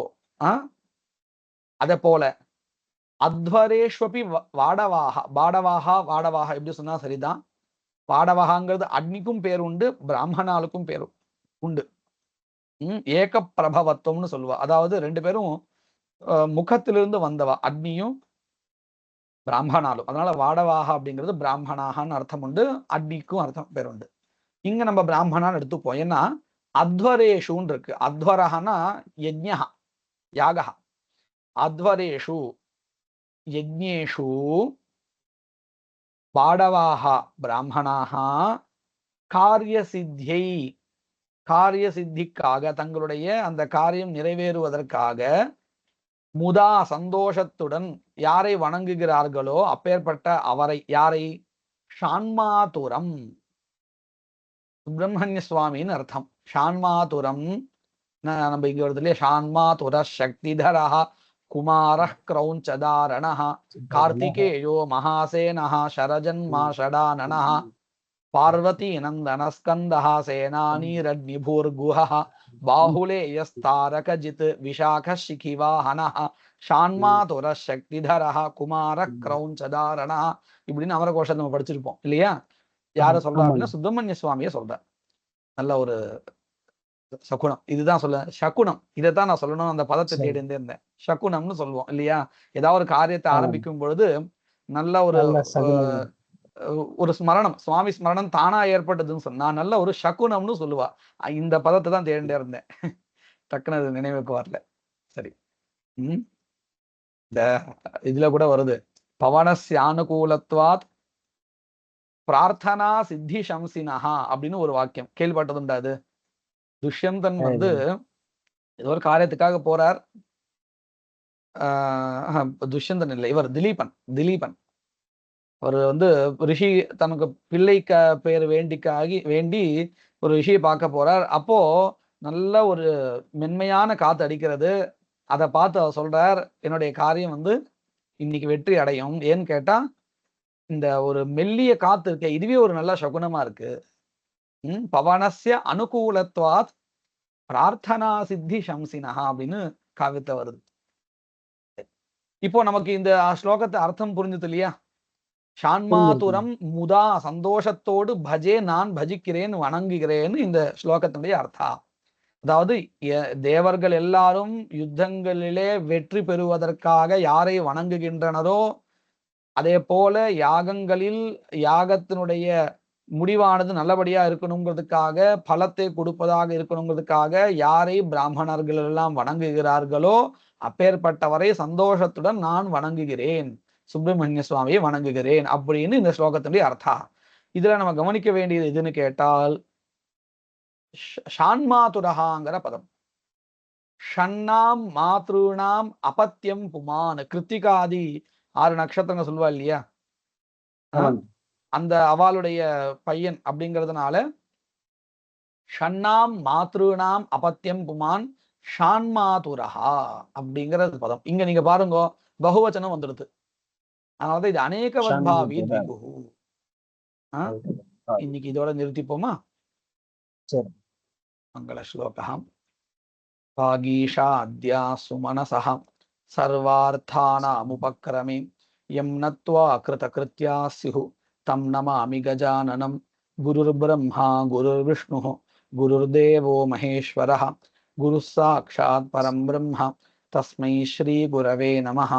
அத போல அத்வரேஷ்வபி வாடவாக. வாடவாக எப்படி சொன்னா சரிதான். வாடவாகங்கிறது அக்னிக்கும் பேர் உண்டு, பிராமணாளுக்கும் பேர் உண்டு. ஏக பிரபவத்துவம்னு சொல்லுவா. அதாவது ரெண்டு பேரும் முகத்திலிருந்து வந்தவா, அக்னியும் பிராமணாலும். அதனால வாடவாக அப்படிங்கிறது பிராமணாகன்னு அர்த்தம் உண்டு, அக்னிக்கும் அர்த்தம் பேர் உண்டு. இங்க நம்ம பிராமணான்னு எடுத்துப்போம். ஏன்னா அத்வரேஷுன்னு இருக்கு. அத்வரஹனா யஜ்ஞா யாகா. அத்வரேஷு யஜ்ஞேஷு பாடவாக பிராமணாக காரிய சித்தியை, காரிய சித்திக்காக, தங்களுடைய அந்த காரியம் நிறைவேறுவதற்காக முதா சந்தோஷத்துடன் யாரை வணங்குகிறார்களோ அப்பேற்பட்ட அவரை, யாரை? ஷான்மாதுரம், சுப்பிரமணிய சுவாமின்னு அர்த்தம். ஷான்மாதுரம் நம்ம இங்க வருது இல்லையா? ஷான்மாதுர சக்திதரா குமார கிரௌஞ்சதாரண கார்த்திகேயோ மகாசேன சரஜன்மா ஷடானன பார்வதி நந்தன ஸ்கந்த சேனானீரக்னிபூர்குஹ பாஹுலேயஸ்தாரகஜித் விசாக சிகிவாஹன ஷான்மாதுர சக்திதர குமார கிரௌஞ்சதாரண. இப்படின்னு அமரகோஷத்தை நம்ம படிச்சிருப்போம் இல்லையா? யார சொல்றா அப்படின்னா சுப்பிரமணிய சுவாமிய சொல்ற. நல்ல ஒரு சகுனம். இதுதான் சொல்ல சகுனம். இதைத்தான் நான் சொல்லணும், அந்த பதத்தை தேடி இருந்தேன். சகுனம்னு சொல்லுவோம் இல்லையா? ஏதாவது ஒரு காரியத்தை ஆரம்பிக்கும் பொழுது நல்ல ஒரு ஸ்மரணம், சுவாமி ஸ்மரணம் தானா ஏற்பட்டதுன்னு சொன்னா நல்ல ஒரு சகுனம்னு சொல்லுவா. இந்த பதத்தை தான் தேடிட்டே இருந்தேன், டக்குனு நினைவுக்கு வரல. சரி, இந்த இதுல கூட வருது, பவனஸ்ய அனுகூலத்வாத் பிரார்த்தனா சித்தி சம்சினஹா அப்படின்னு ஒரு வாக்கியம் கேள்விப்பட்டதுண்டா? அது துஷ்யந்தன் வந்து ஏதோ ஒரு காரியத்துக்காக போறார். துஷ்யந்தன் இல்லை, இவர் திலீபன். அவர் வந்து ரிஷி தனக்கு பிள்ளை பேர் வேண்டி ஒரு ரிஷியை பார்க்க போறார். அப்போ நல்ல ஒரு மென்மையான காத்து அடிக்கிறது. அதை பார்த்து அவர் சொல்றார், என்னுடைய காரியம் வந்து இன்னைக்கு வெற்றி அடையும். ஏன்னு கேட்டா இந்த ஒரு மெல்லிய காத்து இருக்க, இதுவே ஒரு நல்ல சகுனமா இருக்கு. பவனஸ்ய அனுகூலத்வாத் பிரார்த்தனா சித்தி சம்சினஹா அப்படின்னு காவியத்தை வருது. இப்போ நமக்கு இந்த ஸ்லோகத்தை அர்த்தம் புரிஞ்சது இல்லையா? ஷான்மாதுரம் முதா சந்தோஷத்தோடு பஜே நான் பஜிக்கிறேன் வணங்குகிறேன்னு இந்த ஸ்லோகத்தினுடைய அர்த்தா. அதாவது தேவர்கள் எல்லாரும் யுத்தங்களிலே வெற்றி பெறுவதற்காக யாரை வணங்குகின்றனரோ அதே போல யாகங்களில் யாகத்தினுடைய முடிவானது நல்லபடியா இருக்கணுங்கிறதுக்காக பலத்தை கொடுப்பதாக இருக்கணுங்கிறதுக்காக யாரை பிராமணர்கள் எல்லாம் வணங்குகிறார்களோ அப்பேற்பட்டவரை சந்தோஷத்துடன் நான் வணங்குகிறேன், சுப்பிரமணிய சுவாமியை வணங்குகிறேன் அப்படின்னு இந்த ஸ்லோகத்தினுடைய அர்த்தா. இதுல நம்ம கவனிக்க வேண்டியது எதுன்னு கேட்டால் ஷான்மாதுரகாங்கிற பதம். ஷண்ணாம் மாத்ருணாம் அபத்தியம் புமான், கிருத்திகாதி 6 நட்சத்திரங்க சொல்வா இல்லையா, அந்த அவளுடைய பையன் அப்படிங்கிறதுனால ஷண்ணாம் மாத்ருணாம் அபத்தியம் புமான் ஷான்மாதுரஹா அப்படிங்கிறது பதம். இங்க நீங்க பாருங்க பகுவச்சனம் வந்துடுது. அதனாலதான் இது அநேகவத்பாவி திபுஹு. இன்னைக்கு இதோட நிறுத்திப்போமா? மங்கள ஸ்லோகம். வாகீஷாத்யா சுமனசஹ சர்வார்த்தானாமுபக்ரமே யம் நத்வா கிருதகிருத்யா ஸ்யுஹு தம் நமாமி கஜானனம். குருர்பிரம்மா குருர்விஷ்ணுः குருர்தேவோ மகேஸ்வரः குருः சாக்ஷாத் பரம் பிரம்ம தஸ்மை ஸ்ரீ குரவே நமः.